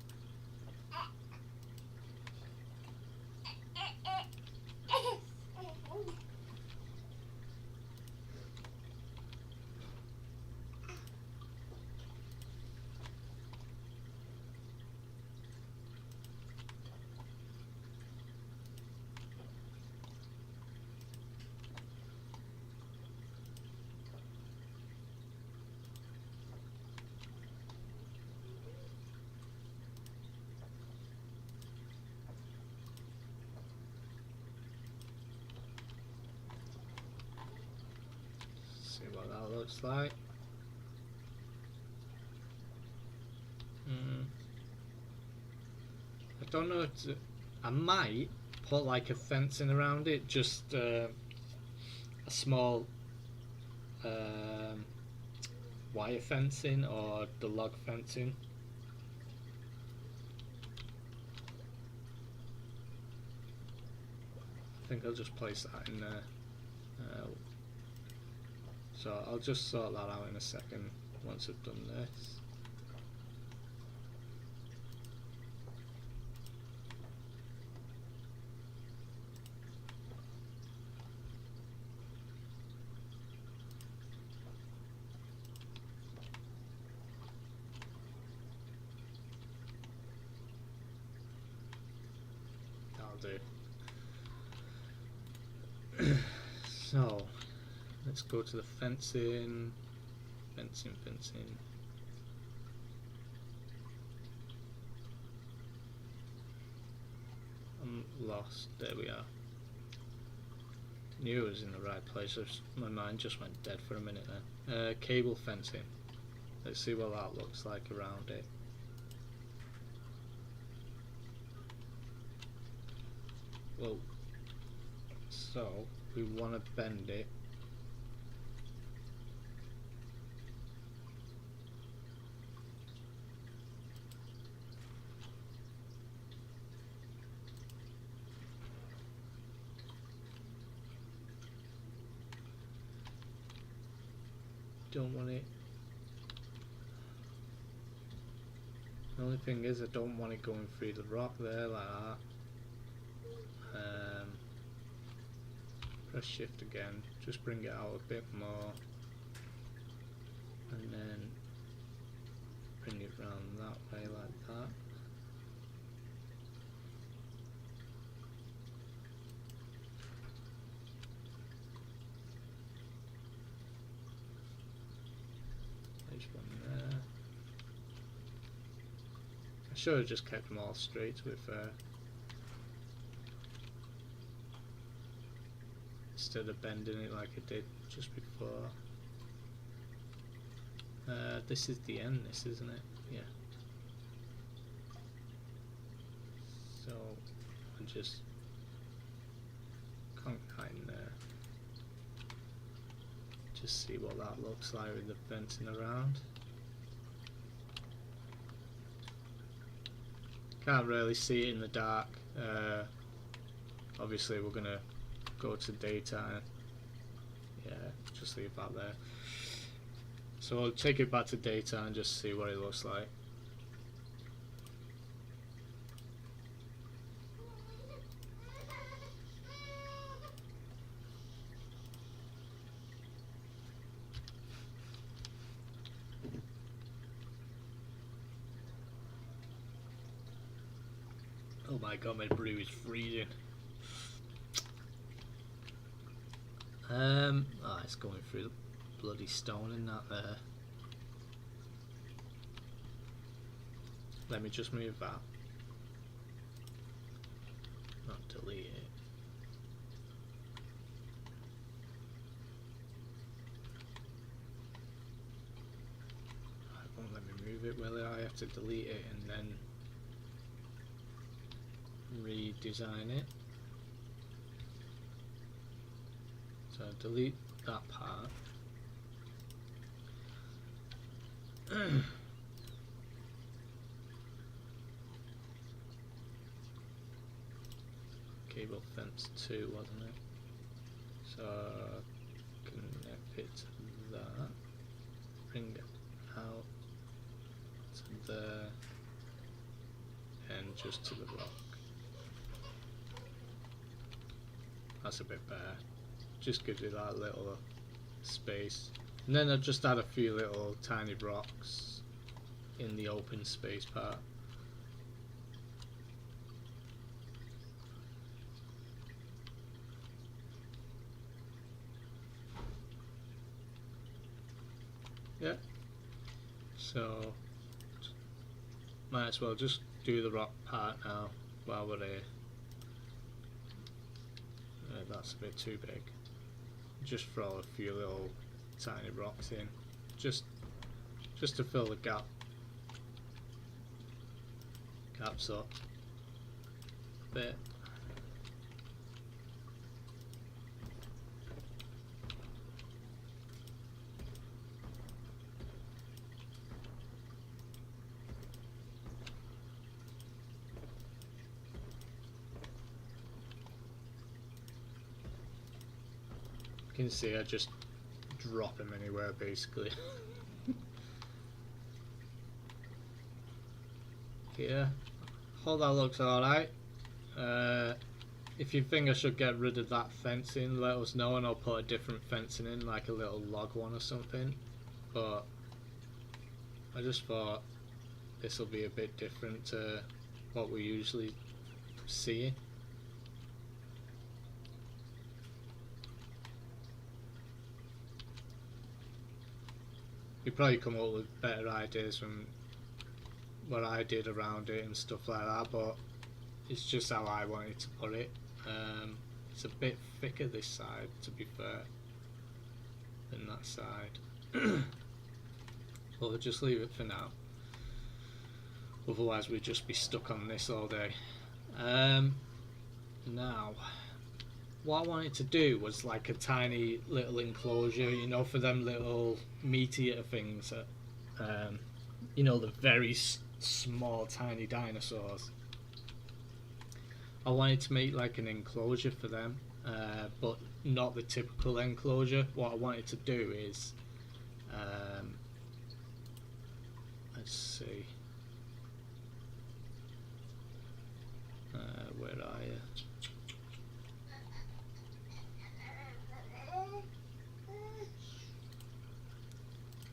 See what that looks like. I don't know if I might put like a fencing around it, just a small wire fencing or the log fencing. I think I'll just place that in there. So I'll just sort that out in a second once I've done this. That'll do. So let's go to the fencing. Fencing. I'm lost. There we are. Knew it was in the right place. My mind just went dead for a minute there. Cable fencing. Let's see what that looks like around it. Well, so we want to bend it. Don't want it. The only thing is I don't want it going through the rock there like that. Press shift again, just bring it out a bit more and then bring it round that way like that. There's one there. I should have just kept them all straight to be fair, instead of bending it like I did just before. This is the end, this isn't it? Yeah. So I'll just concatenate there. Just see what that looks like with the fencing around. Can't really see it in the dark. Obviously we're gonna go to daytime. Yeah, just leave that there. So I'll take it back to daytime and just see what it looks like. Oh my god, my brew is freezing. Oh, it's going through the bloody stone in that there. Let me just move that. Not delete it. It won't let me move it, will it? I have to delete it and then redesign it. So delete that part. Cable fence 2, wasn't it? So connect it to that. Bring it out to there. And just to the rock. That's a bit better. Just gives you that little space. And then I've just add a few little tiny rocks in the open space part. Yeah. So might as well just do the rock part now while we're here. That's a bit too big. Just throw a few little tiny rocks in, just to fill the gaps up a bit. You can see I just drop him anywhere basically. Yeah, all that looks alright. If you think I should get rid of that fencing, let us know and I'll put a different fencing in, like a little log one or something. But I just thought this will be a bit different to what we usually see. You probably come up with better ideas from what I did around it and stuff like that, but it's just how I wanted to put it. It's a bit thicker this side, to be fair, than that side. But we'll just leave it for now. Otherwise we'd just be stuck on this all day. Now, what I wanted to do was like a tiny little enclosure, you know, for them little meat eater things that, you know, the very small tiny dinosaurs. I wanted to make like an enclosure for them, but not the typical enclosure. What I wanted to do is, let's see, where are you?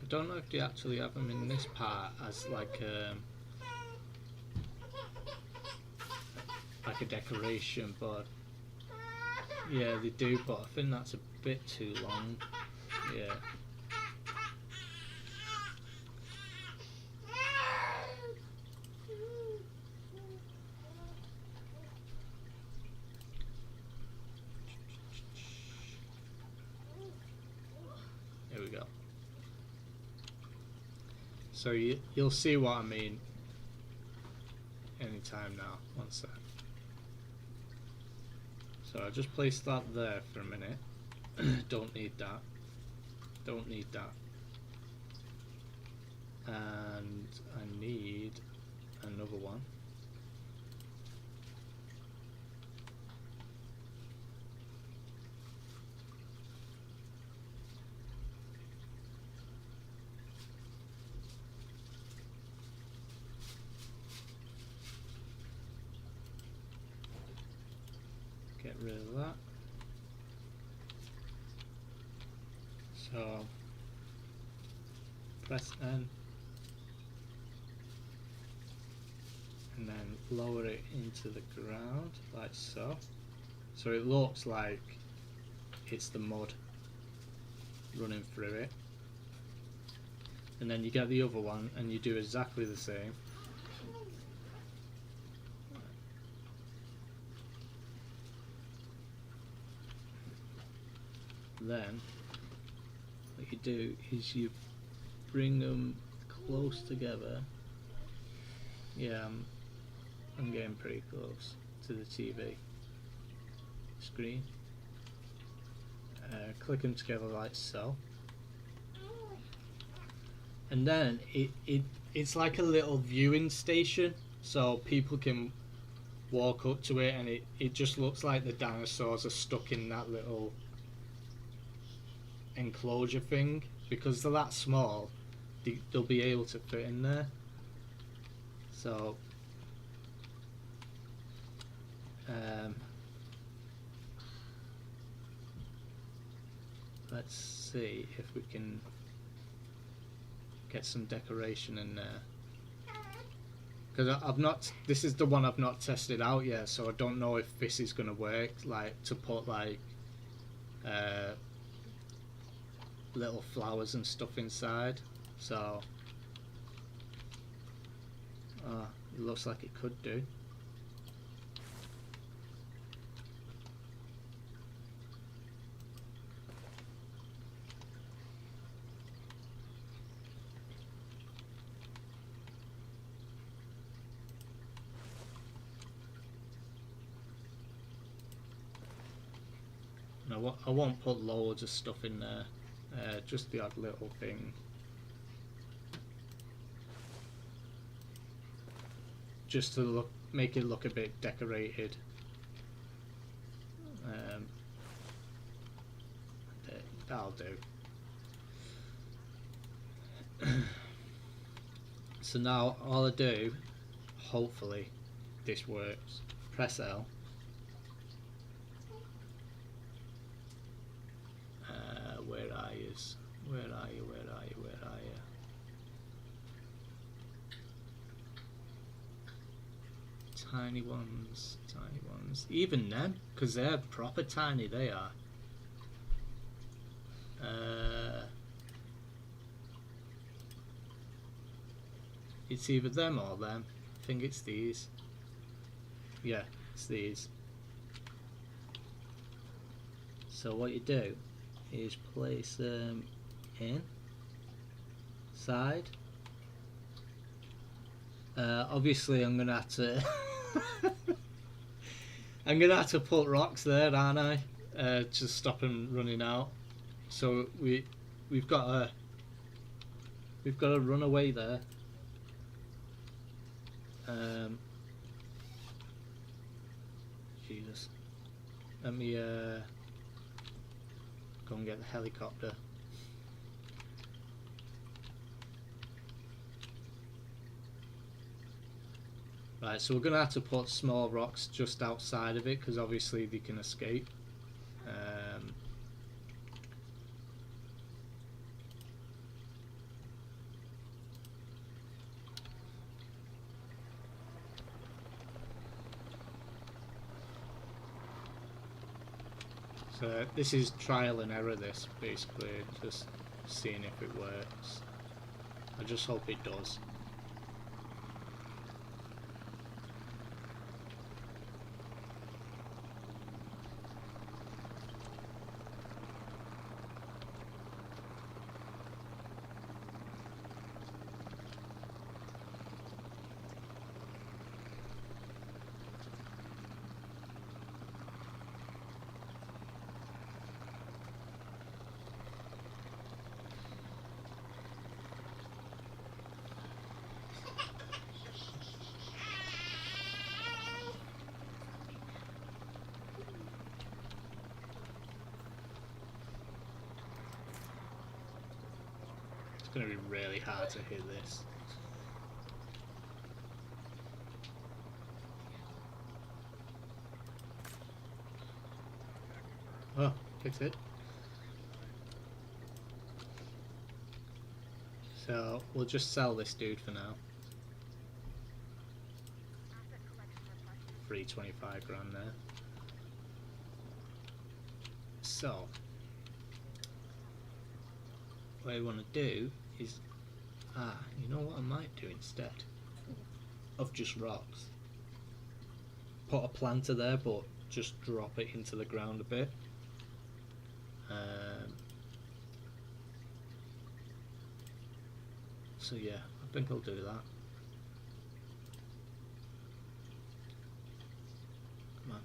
I don't know if they actually have them in this part as like a decoration, but yeah, they do, but I think that's a bit too long. Yeah. Here we go. So you'll see what I mean anytime now. One sec. So I just placed that there for a minute. Don't need that. Don't need that. And I need another one. Get rid of that. So press N and then lower it into the ground like so. So it looks like it's the mud running through it. And then you get the other one and you do exactly the same. Then what you do is you bring them close together. Yeah, I'm getting pretty close to the TV screen. Click them together like so, and then it's like a little viewing station, so people can walk up to it, and it just looks like the dinosaurs are stuck in that little enclosure thing, because they're that small, they'll be able to fit in there. So let's see if we can get some decoration in there, because I've not, this is the one I've not tested out yet, so I don't know if this is going to work, like to put like little flowers and stuff inside. So it looks like it could do. I won't put loads of stuff in there, just the odd little thing. Just to make it look a bit decorated. That'll do. So now all I do, hopefully this works, press L. Where are yous? Where are you? Where are you? Where are you? Tiny ones, tiny ones. Even them, because they're proper tiny, they are. It's either them or them. I think it's these. Yeah, it's these. So what you do is place them in side. Obviously I'm gonna have to I'm gonna have to put rocks there, aren't I? To stop them running out. So we've got to run away there. Jesus. Let me go and get the helicopter. Right, so we're going to have to put small rocks just outside of it, because obviously they can escape. So this is trial and error, this basically, just seeing if it works. I just hope it does. It's going to be really hard to hit this. Oh, fix it. So we'll just sell this dude for now. 325 grand there. So what I want to do is, you know what I might do instead of just rocks? Put a planter there, but just drop it into the ground a bit. So yeah, I think I'll do that. Come on.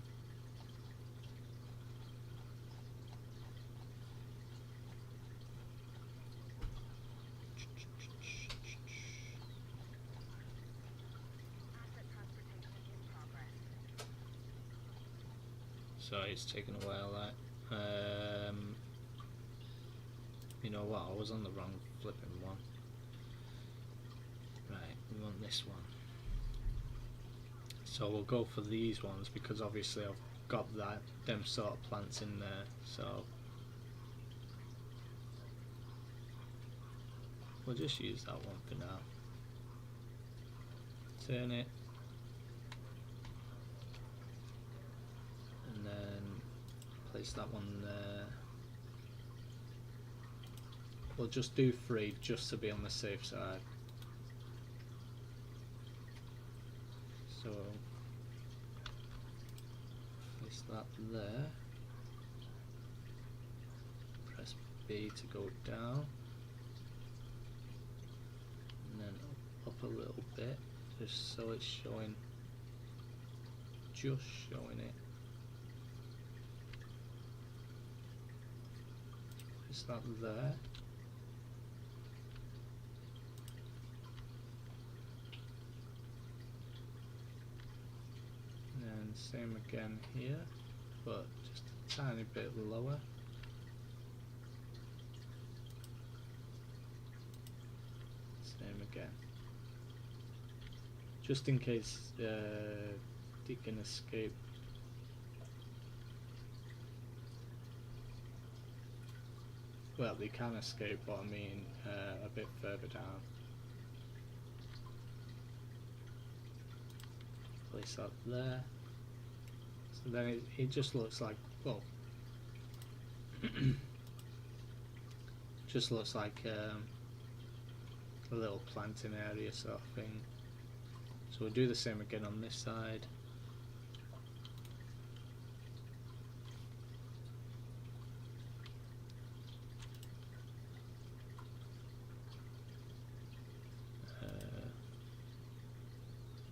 So it's taken a while, that. You know what, I was on the wrong flipping one. Right, we want this one. So we'll go for these ones because obviously I've got them sort of plants in there, so we'll just use that one for now. Turn it, and then place that one there. We'll just do 3 just to be on the safe side. So place that there. Press B to go down, and then up a little bit, just so it's showing, just showing it. Place that there. And same again here, but just a tiny bit lower. Same again. Just in case they can escape. Well, they can escape, but I mean a bit further down. Place that there. So then it just looks like, well, just looks like a little planting area sort of thing. So we'll do the same again on this side.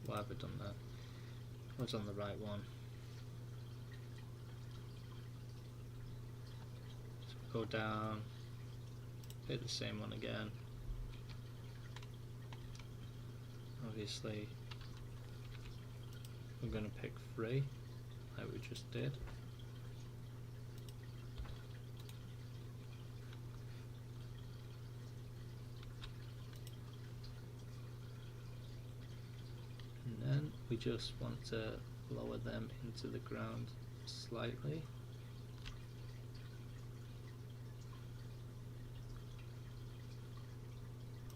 Why have I done that? I was on the right one. So go down, hit the same one again. Obviously, we're going to pick 3, like we just did. And then we just want to lower them into the ground slightly.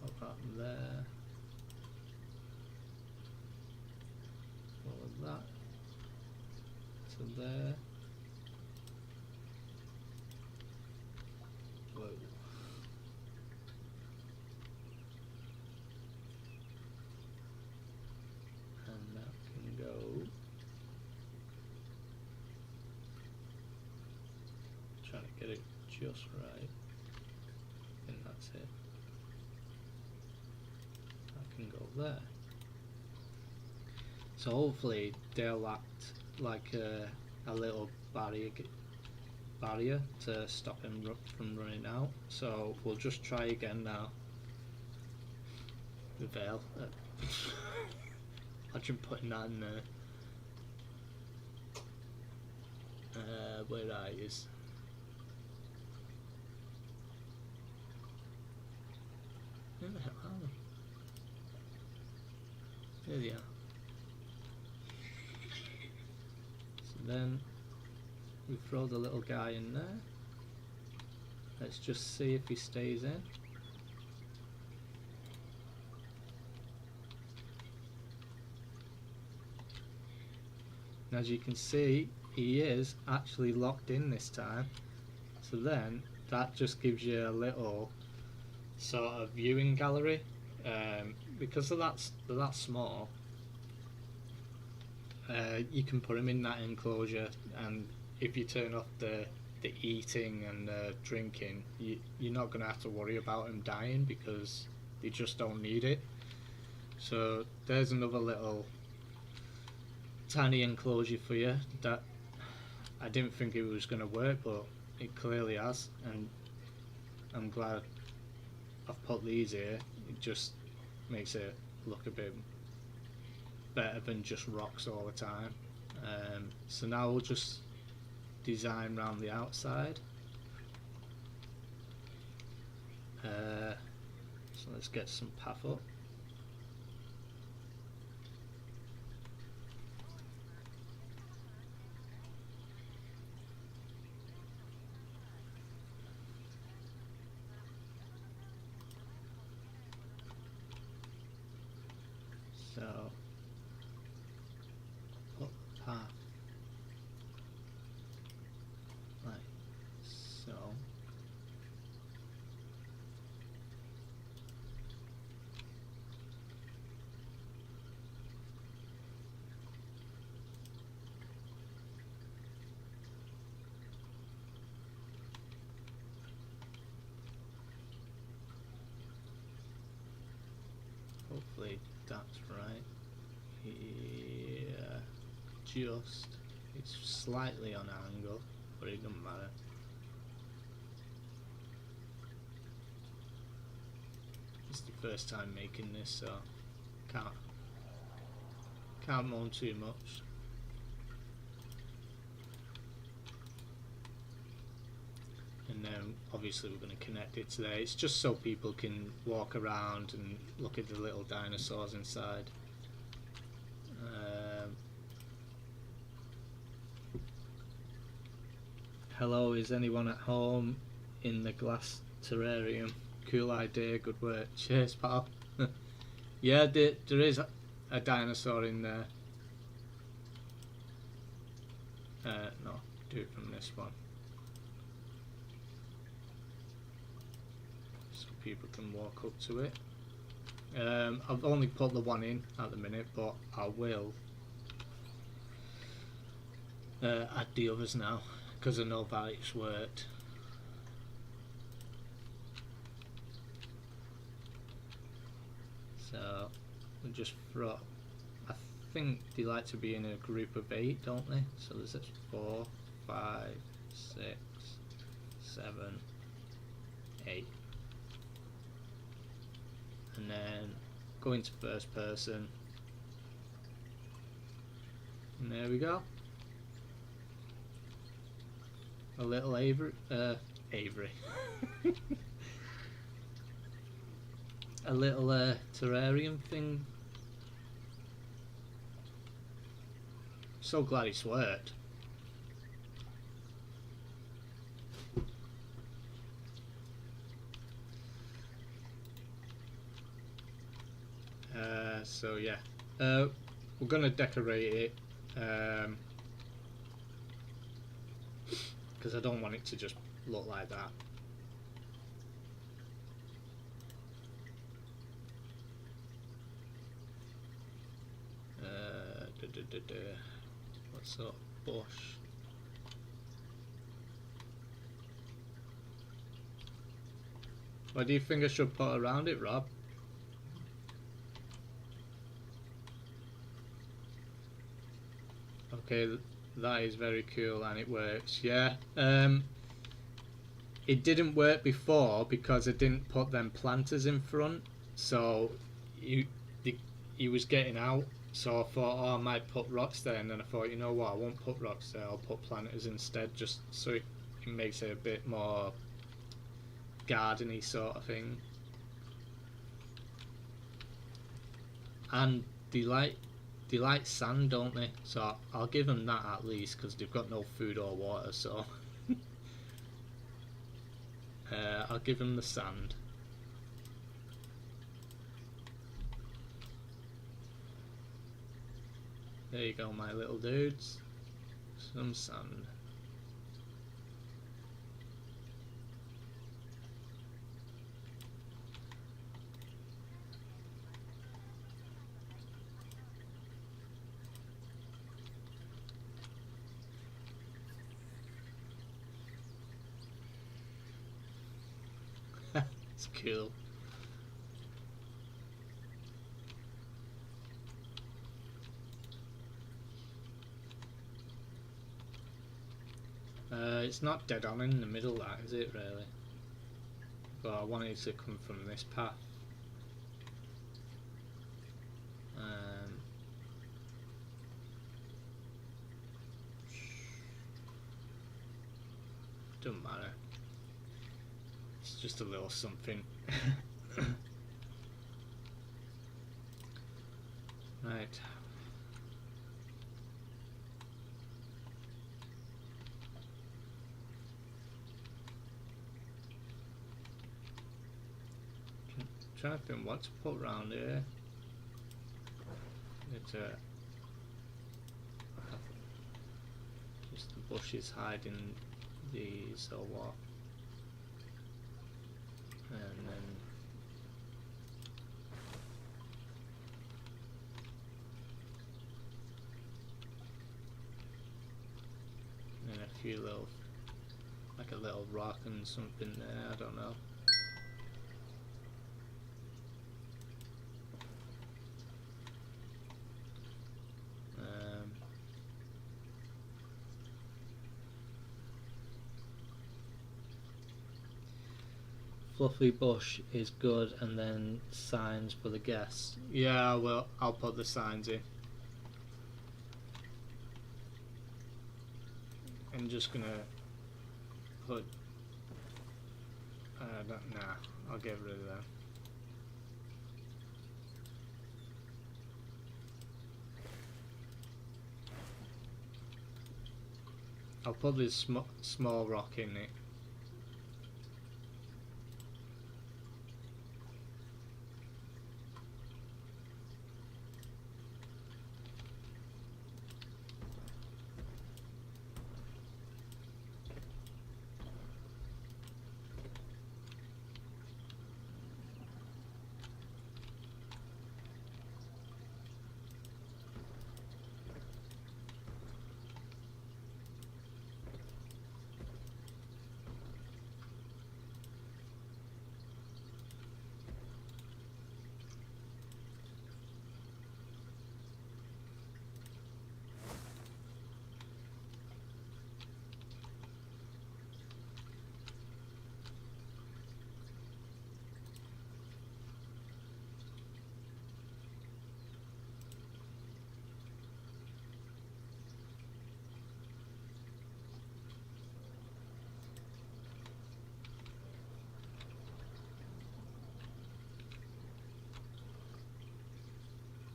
Pop that there. Lower that to there. Whoa. And that can go. Trying to get it just right. And that's it. That can go there. So hopefully they'll act like a little barrier to stop him from running out. So we'll just try again now. The veil. Imagine putting that in there. Where that is. Where the hell are they? There they are. So then we throw the little guy in there. Let's just see if he stays in. And as you can see, he is actually locked in this time. So then that just gives you a little sort of viewing gallery. Because they're that small, you can put them in that enclosure, and if you turn off the eating and the drinking, you're not going to have to worry about them dying because they just don't need it. So there's another little tiny enclosure for you that I didn't think it was going to work, but it clearly has, and I'm glad I've put these here. It just makes it look a bit better than just rocks all the time. So now we'll just design around the outside. So let's get some path up. So up path like so. Hopefully that's right. Yeah, just it's slightly on angle, but it doesn't matter. It's the first time making this, so can't moan too much. And then obviously we're going to connect it to there. It's just so people can walk around and look at the little dinosaurs inside. Hello, is anyone at home in the glass terrarium? Cool idea, good work. Cheers, pal. Yeah, there is a dinosaur in there. No, do it from this one. So people can walk up to it. I've only put the one in at the minute, but I will add the others now, because I know that it's worked. So we just throw. I think they like to be in a group of 8, don't they? So there's 4, 5, 6, 7, 8, and then go into first person, and there we go. A little Avery. A little terrarium thing. So glad it's worked. So yeah, we're gonna decorate it because I don't want it to just look like that. What sort of bush? What do you think I should put around it, Rob? Okay, that is very cool and it works. Yeah, it didn't work before because I didn't put them planters in front, so he was getting out. So I thought, oh, I might put rocks there, and then I thought, you know what, I won't put rocks there, I'll put planters instead, just so it makes it a bit more gardeny sort of thing. And they like sand, don't they? So I'll give them that at least, because they've got no food or water, so I'll give them the sand. There you go, my little dudes. Some sand. It's cool. It's not dead on in the middle, that is it really? But I want it to come from this path. Doesn't matter. It's just a little something. Right. Trying to think what to put around here. It's just the bushes hiding these or what, and then a few little, like a little rock and something there. I don't know. Fluffy bush is good, and then signs for the guests. Yeah, well, I'll put the signs in. I'm just gonna put. Nah, I'll get rid of that. I'll put this small rock in it.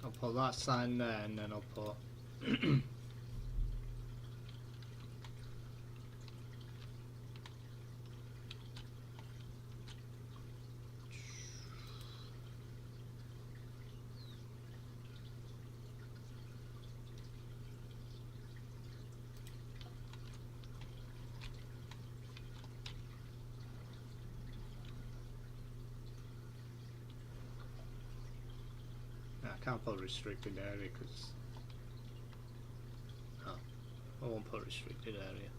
I'll put that sign there, and then I'll put I can't put restricted area because I won't put restricted area.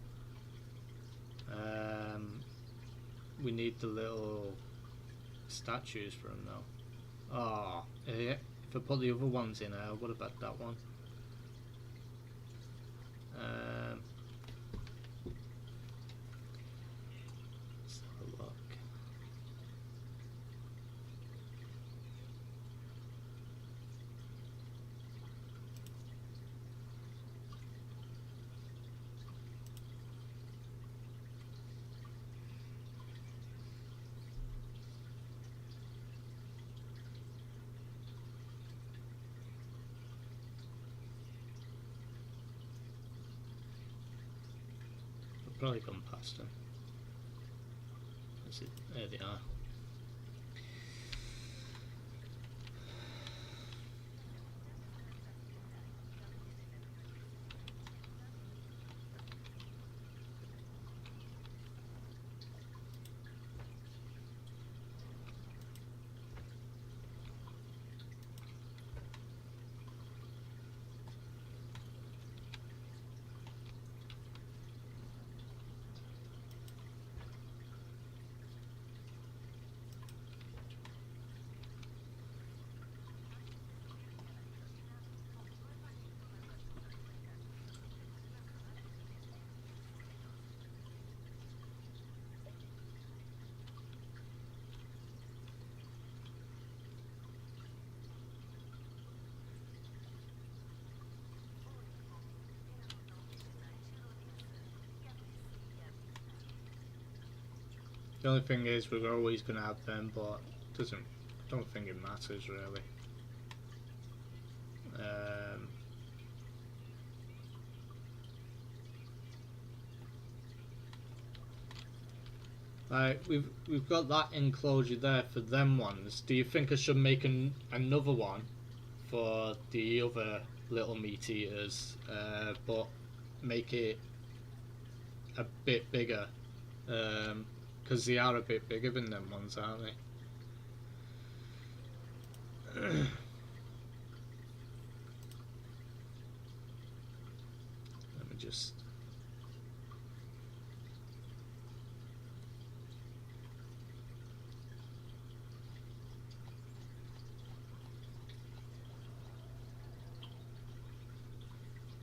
We need the little statues for them though. Oh, yeah. If I put the other ones in there, what about that one? Let's have a look. I've probably gone past them. That's it. There they are. The only thing is we're always going to have them, but don't think it matters really. Right, we've got that enclosure there for them ones. Do you think I should make another one for the other little meat eaters, but make it a bit bigger? Because they are a bit bigger than them ones, aren't they? Let me just...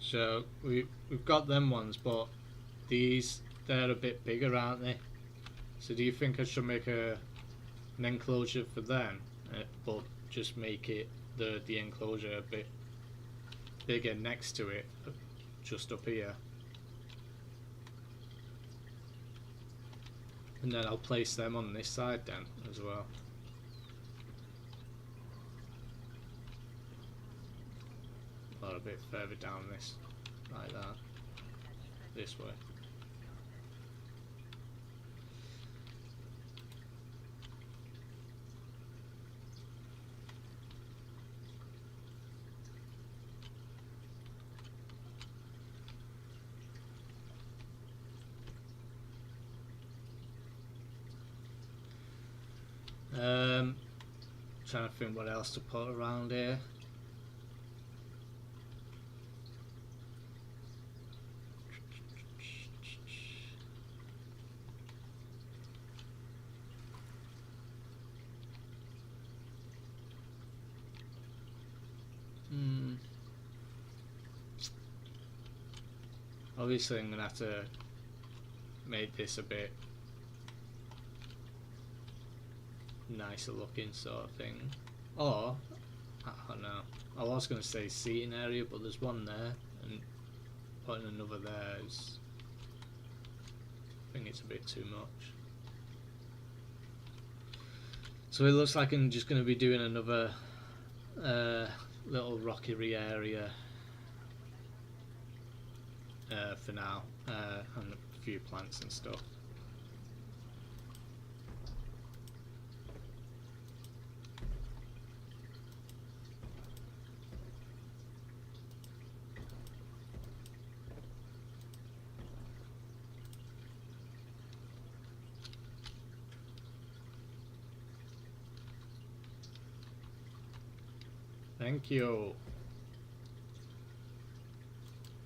So we've got them ones, but they're a bit bigger, aren't they? So do you think I should make an enclosure for them, but just make it the enclosure a bit bigger next to it, just up here, and then I'll place them on this side then as well. Or a bit further down this, like that, this way. Trying to think what else to put around here. Obviously I'm going to have to make this a bit nicer looking sort of thing. Or, I don't know, I was going to say seating area, but there's one there, and putting another there is, I think it's a bit too much. So it looks like I'm just going to be doing another little rockery area for now, and a few plants and stuff. Thank you,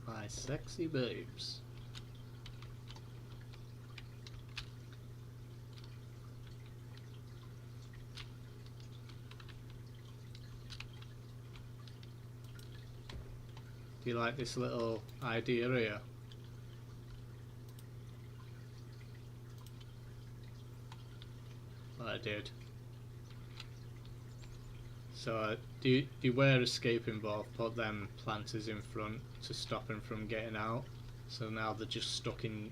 my sexy babes. Do you like this little idea here? Well, I did. So do you wear escaping both, put them planters in front to stop them from getting out, so now they're just stuck in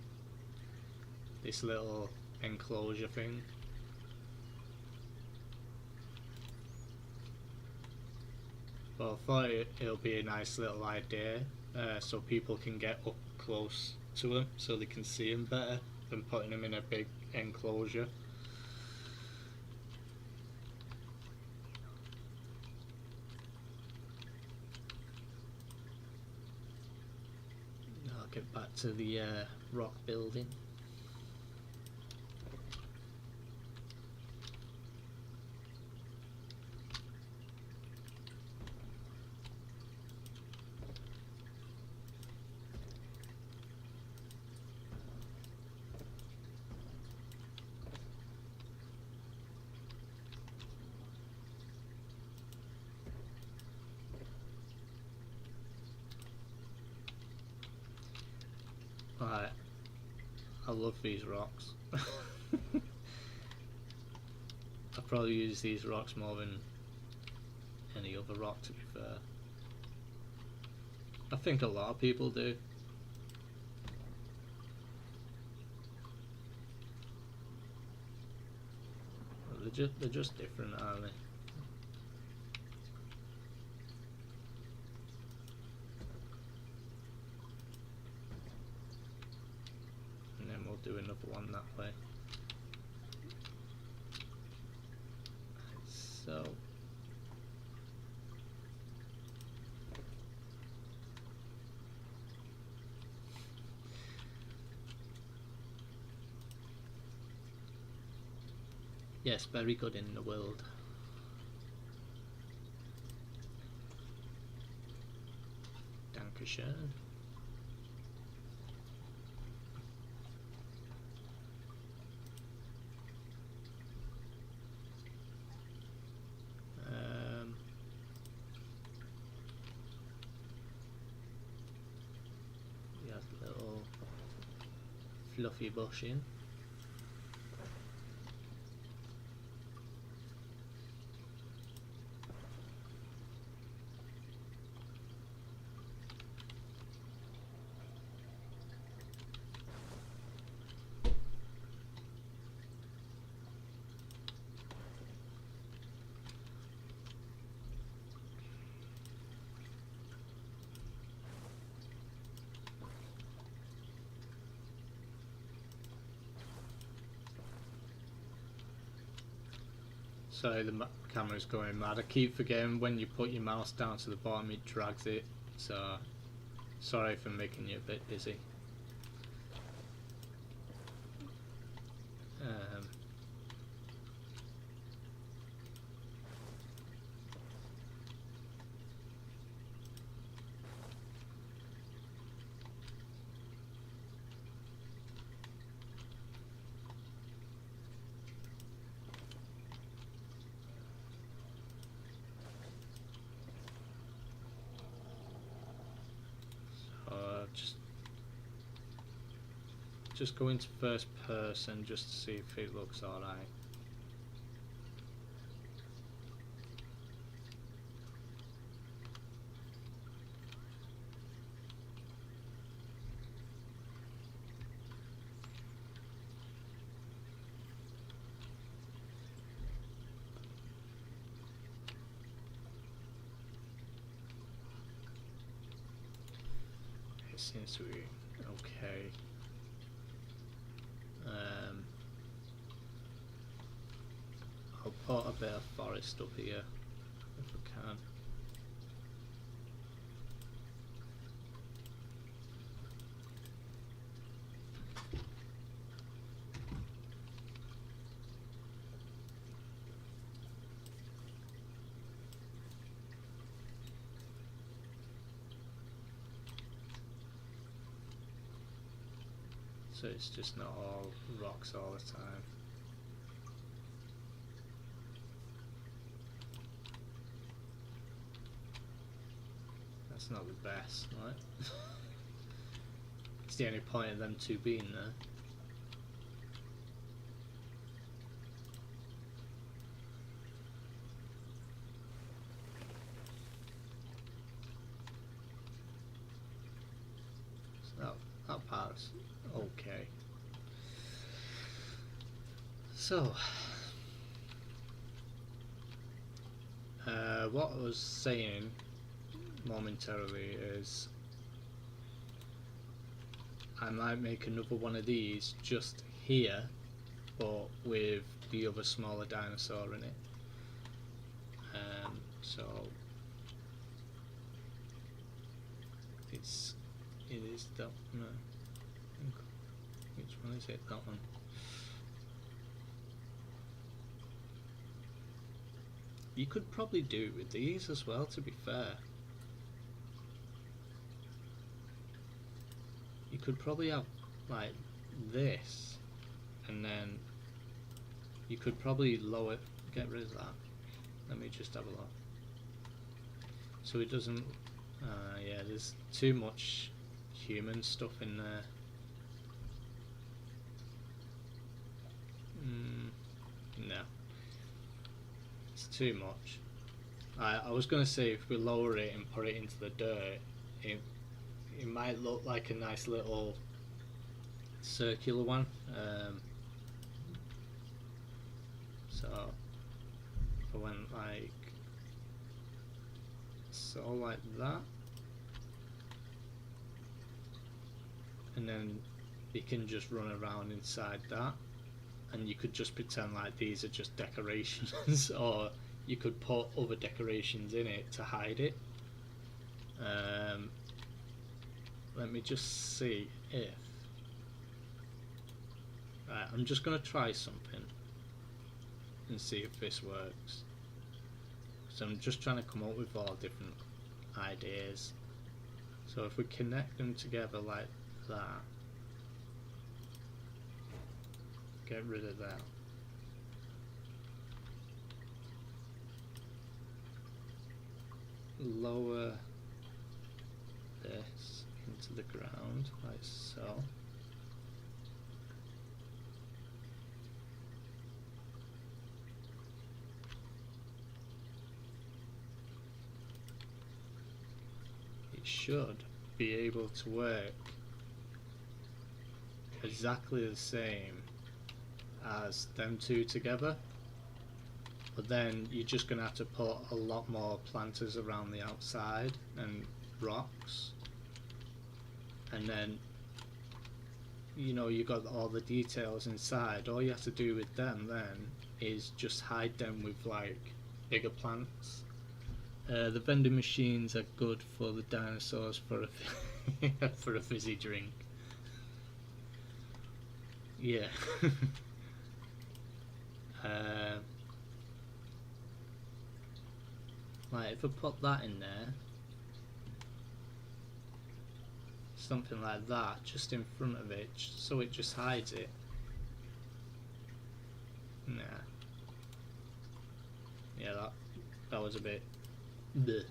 this little enclosure thing. Well, I thought it'll be a nice little idea, so people can get up close to them so they can see them better than putting them in a big enclosure. Get back to the rock building. Right, I love these rocks. I probably use these rocks more than any other rock, to be fair. I think a lot of people do. they're just different, aren't they? And then we'll do another one that way. So yes, very good in the world. Dankeschön. We have a little fluffy bush in. Sorry, the camera's going mad. I keep forgetting when you put your mouse down to the bottom it drags it, so sorry for making you a bit dizzy. Just go into first person just to see if it looks alright. It seems to be okay. I'll put a bit of forest up here if I can. So it's just not all rocks all the time. That's not the best, right? It's the only point of them two being there. So that part's okay. So what I was saying momentarily is I might make another one of these just here, but with the other smaller dinosaur in it. So it is that, no, which one is it? That one. You could probably do with these as well, to be fair. You could probably have like this, and then you could probably lower, get rid of that. Let me just have a look. So it doesn't, yeah, there's too much human stuff in there. No, it's too much. I was going to say if we lower it and put it into the dirt, it might look like a nice little circular one. So I went like so, like that, and then you can just run around inside that, and you could just pretend like these are just decorations or you could put other decorations in it to hide it. Let me just see if right, I'm just gonna try something and see if this works. So I'm just trying to come up with all different ideas. So if we connect them together like that, get rid of that. Lower this into the ground like so. It should be able to work exactly the same as them two together, but then you're just gonna have to put a lot more planters around the outside and rocks, and then you know you got all the details inside. All you have to do with them then is just hide them with like bigger plants. The vending machines are good for the dinosaurs for a for a fizzy drink. Yeah. Like if I put that in there, something like that, just in front of it, so it just hides it. Nah. Yeah, that was a bit bleh.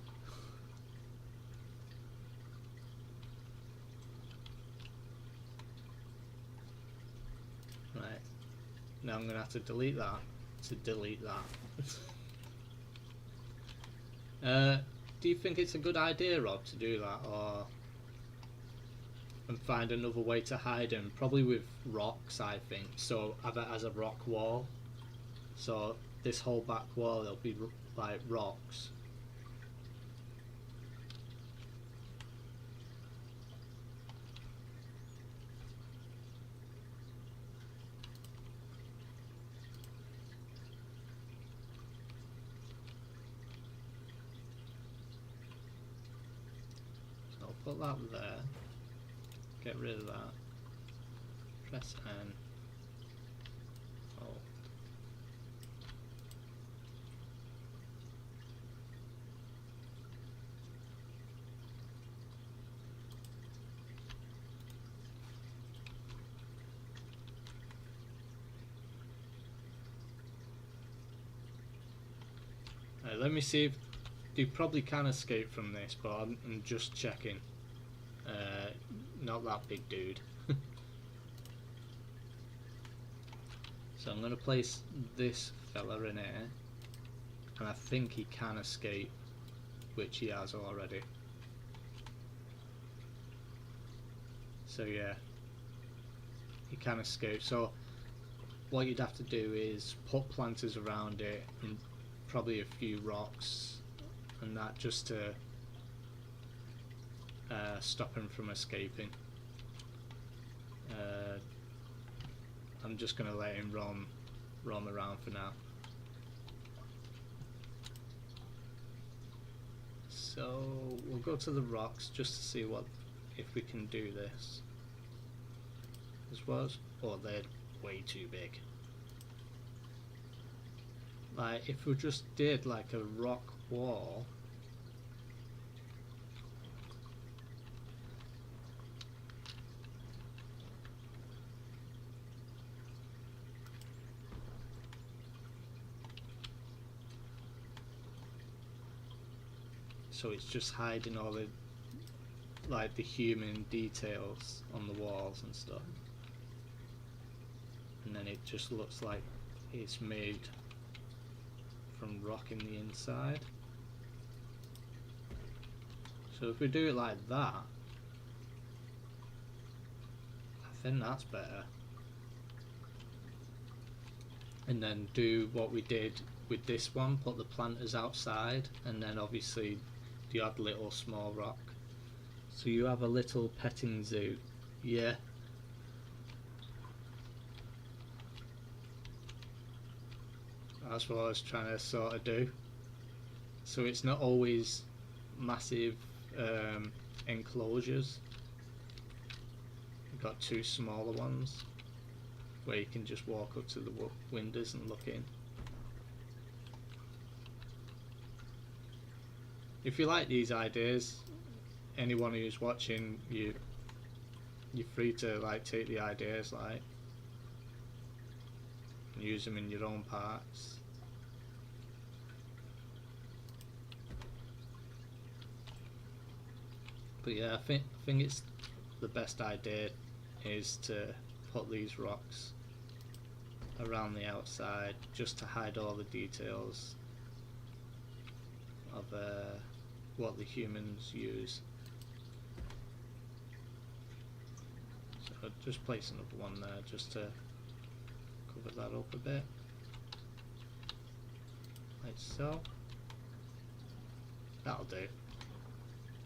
Right. Now I'm gonna have to delete that to delete that. Do you think it's a good idea, Rob, to do that, or and find another way to hide him? Probably with rocks, I think. So have it as a rock wall. So this whole back wall, there'll be like rocks. So I'll put that there. Get rid of that. Press N. Hold. Let me see if you probably can escape from this, but I'm just checking. Not that big dude. So I'm going to place this fella in here, and I think he can escape, which he has already. So yeah, he can escape. So what you'd have to do is put planters around it and probably a few rocks and that, just to stop him from escaping. I'm just going to let him roam around for now. So we'll go to the rocks just to see if we can do this. This was, oh, they're way too big. Like if we just did like a rock wall. So it's just hiding all the like the human details on the walls and stuff, and then it just looks like it's made from rock in the inside. So if we do it like that, I think that's better. And then do what we did with this one, put the planters outside, and then obviously you add little small rock. So you have a little petting zoo. Yeah. That's what I was trying to sort of do. So it's not always massive enclosures. You've got two smaller ones where you can just walk up to the windows and look in. If you like these ideas, anyone who's watching, you're free to like take the ideas like and use them in your own parks. But yeah, I think it's the best idea is to put these rocks around the outside just to hide all the details of what the humans use. So I'll just place another one there just to cover that up a bit, like so. That'll do.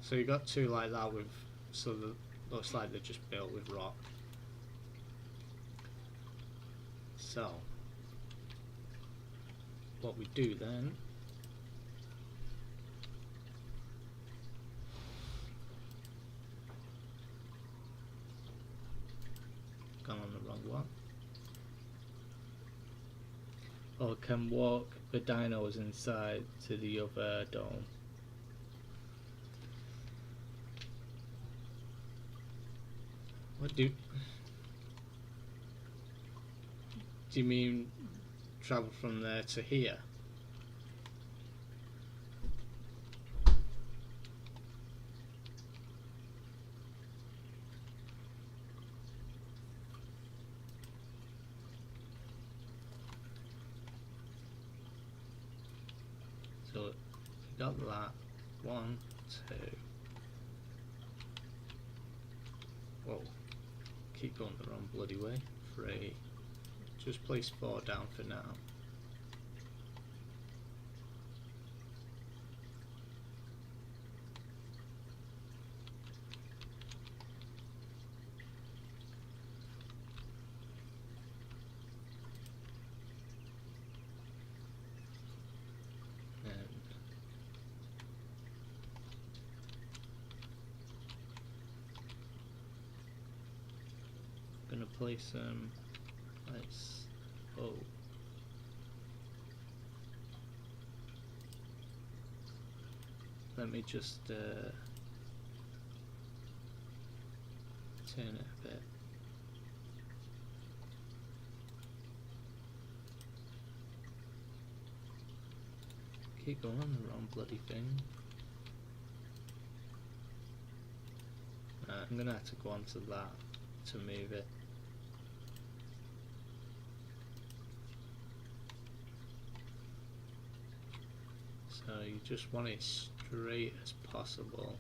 So you got two like that with, so that looks like they're just built with rock. So what we do then, gone on the wrong one. Or can walk the dinos inside to the other dome. What do you mean travel from there to here? So you got that. 1, 2. Whoa. Keep going the wrong bloody way. 3. Just place 4 down for now. Gonna place let's let me just turn it a bit. Keep going, the wrong bloody thing. I'm gonna have to go onto that to move it. So you just want it straight as possible.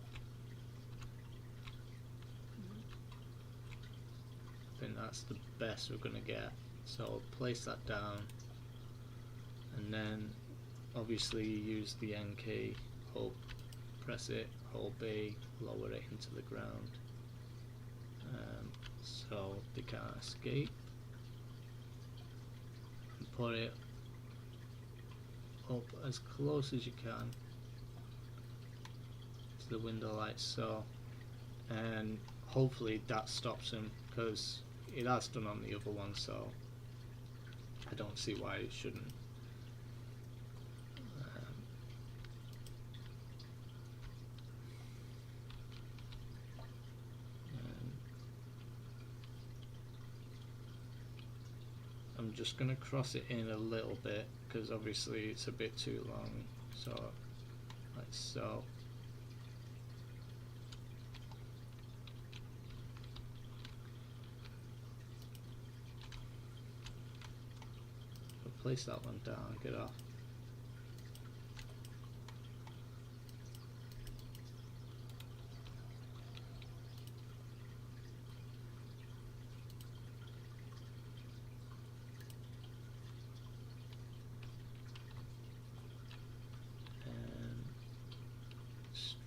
I think that's the best we're gonna get. So place that down, and then obviously use the N key, hold, press it, hold B, lower it into the ground, so they can't escape, and put it up as close as you can to the window like so, and hopefully that stops him, because it has done on the other one, so I don't see why it shouldn't. I'm just going to cross it in a little bit because obviously it's a bit too long, so like so. I'll place that one down, get off.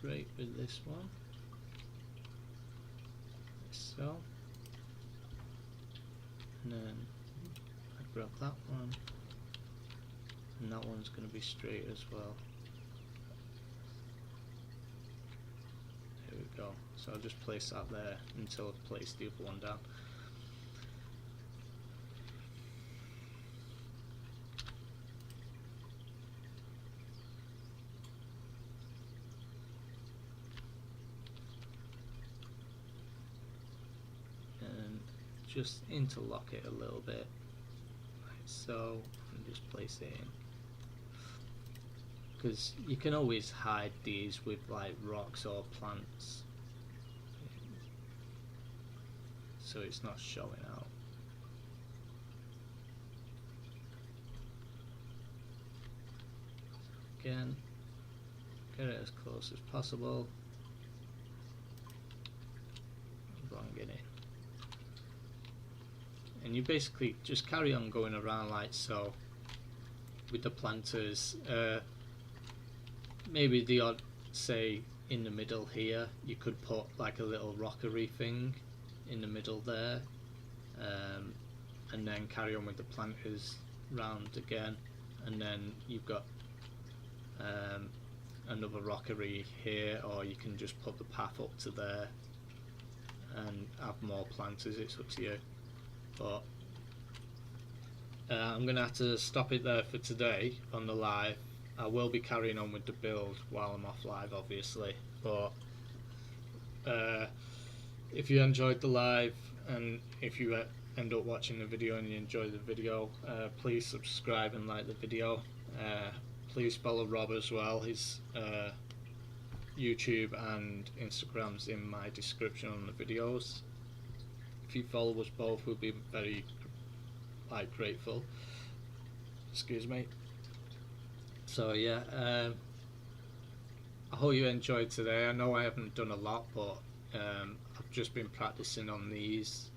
straight with this one, like so, and then I grab that one, and that one's going to be straight as well. There we go. So I'll just place that there until I've placed the other one down. Just interlock it a little bit, like so, and just place it in. Because you can always hide these with like rocks or plants, so it's not showing out. Again, get it as close as possible. Bring it in. And you basically just carry on going around like so with the planters. Maybe the odd, say in the middle here, you could put like a little rockery thing in the middle there, and then carry on with the planters round again, and then you've got another rockery here, or you can just put the path up to there and have more planters. It's up to you. But I'm going to have to stop it there for today on the live. I will be carrying on with the build while I'm off live, obviously, but if you enjoyed the live, and if you end up watching the video and you enjoy the video, please subscribe and like the video. Please follow Rob as well. His YouTube and Instagram's in my description on the videos. If you follow us both, we'll be very grateful. Excuse me. So yeah, I hope you enjoyed today. I know I haven't done a lot, but I've just been practicing on these,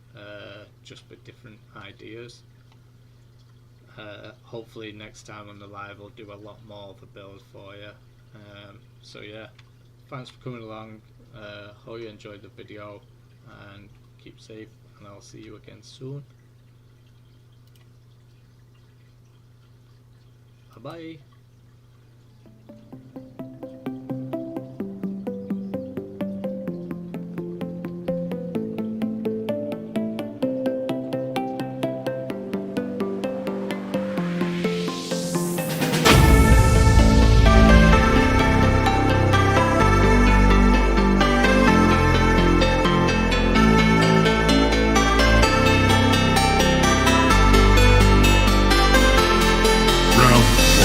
just with different ideas. Hopefully next time on the live I'll do a lot more of a build for you. So yeah, thanks for coming along. Hope you enjoyed the video, and keep safe, and I'll see you again soon. Bye bye.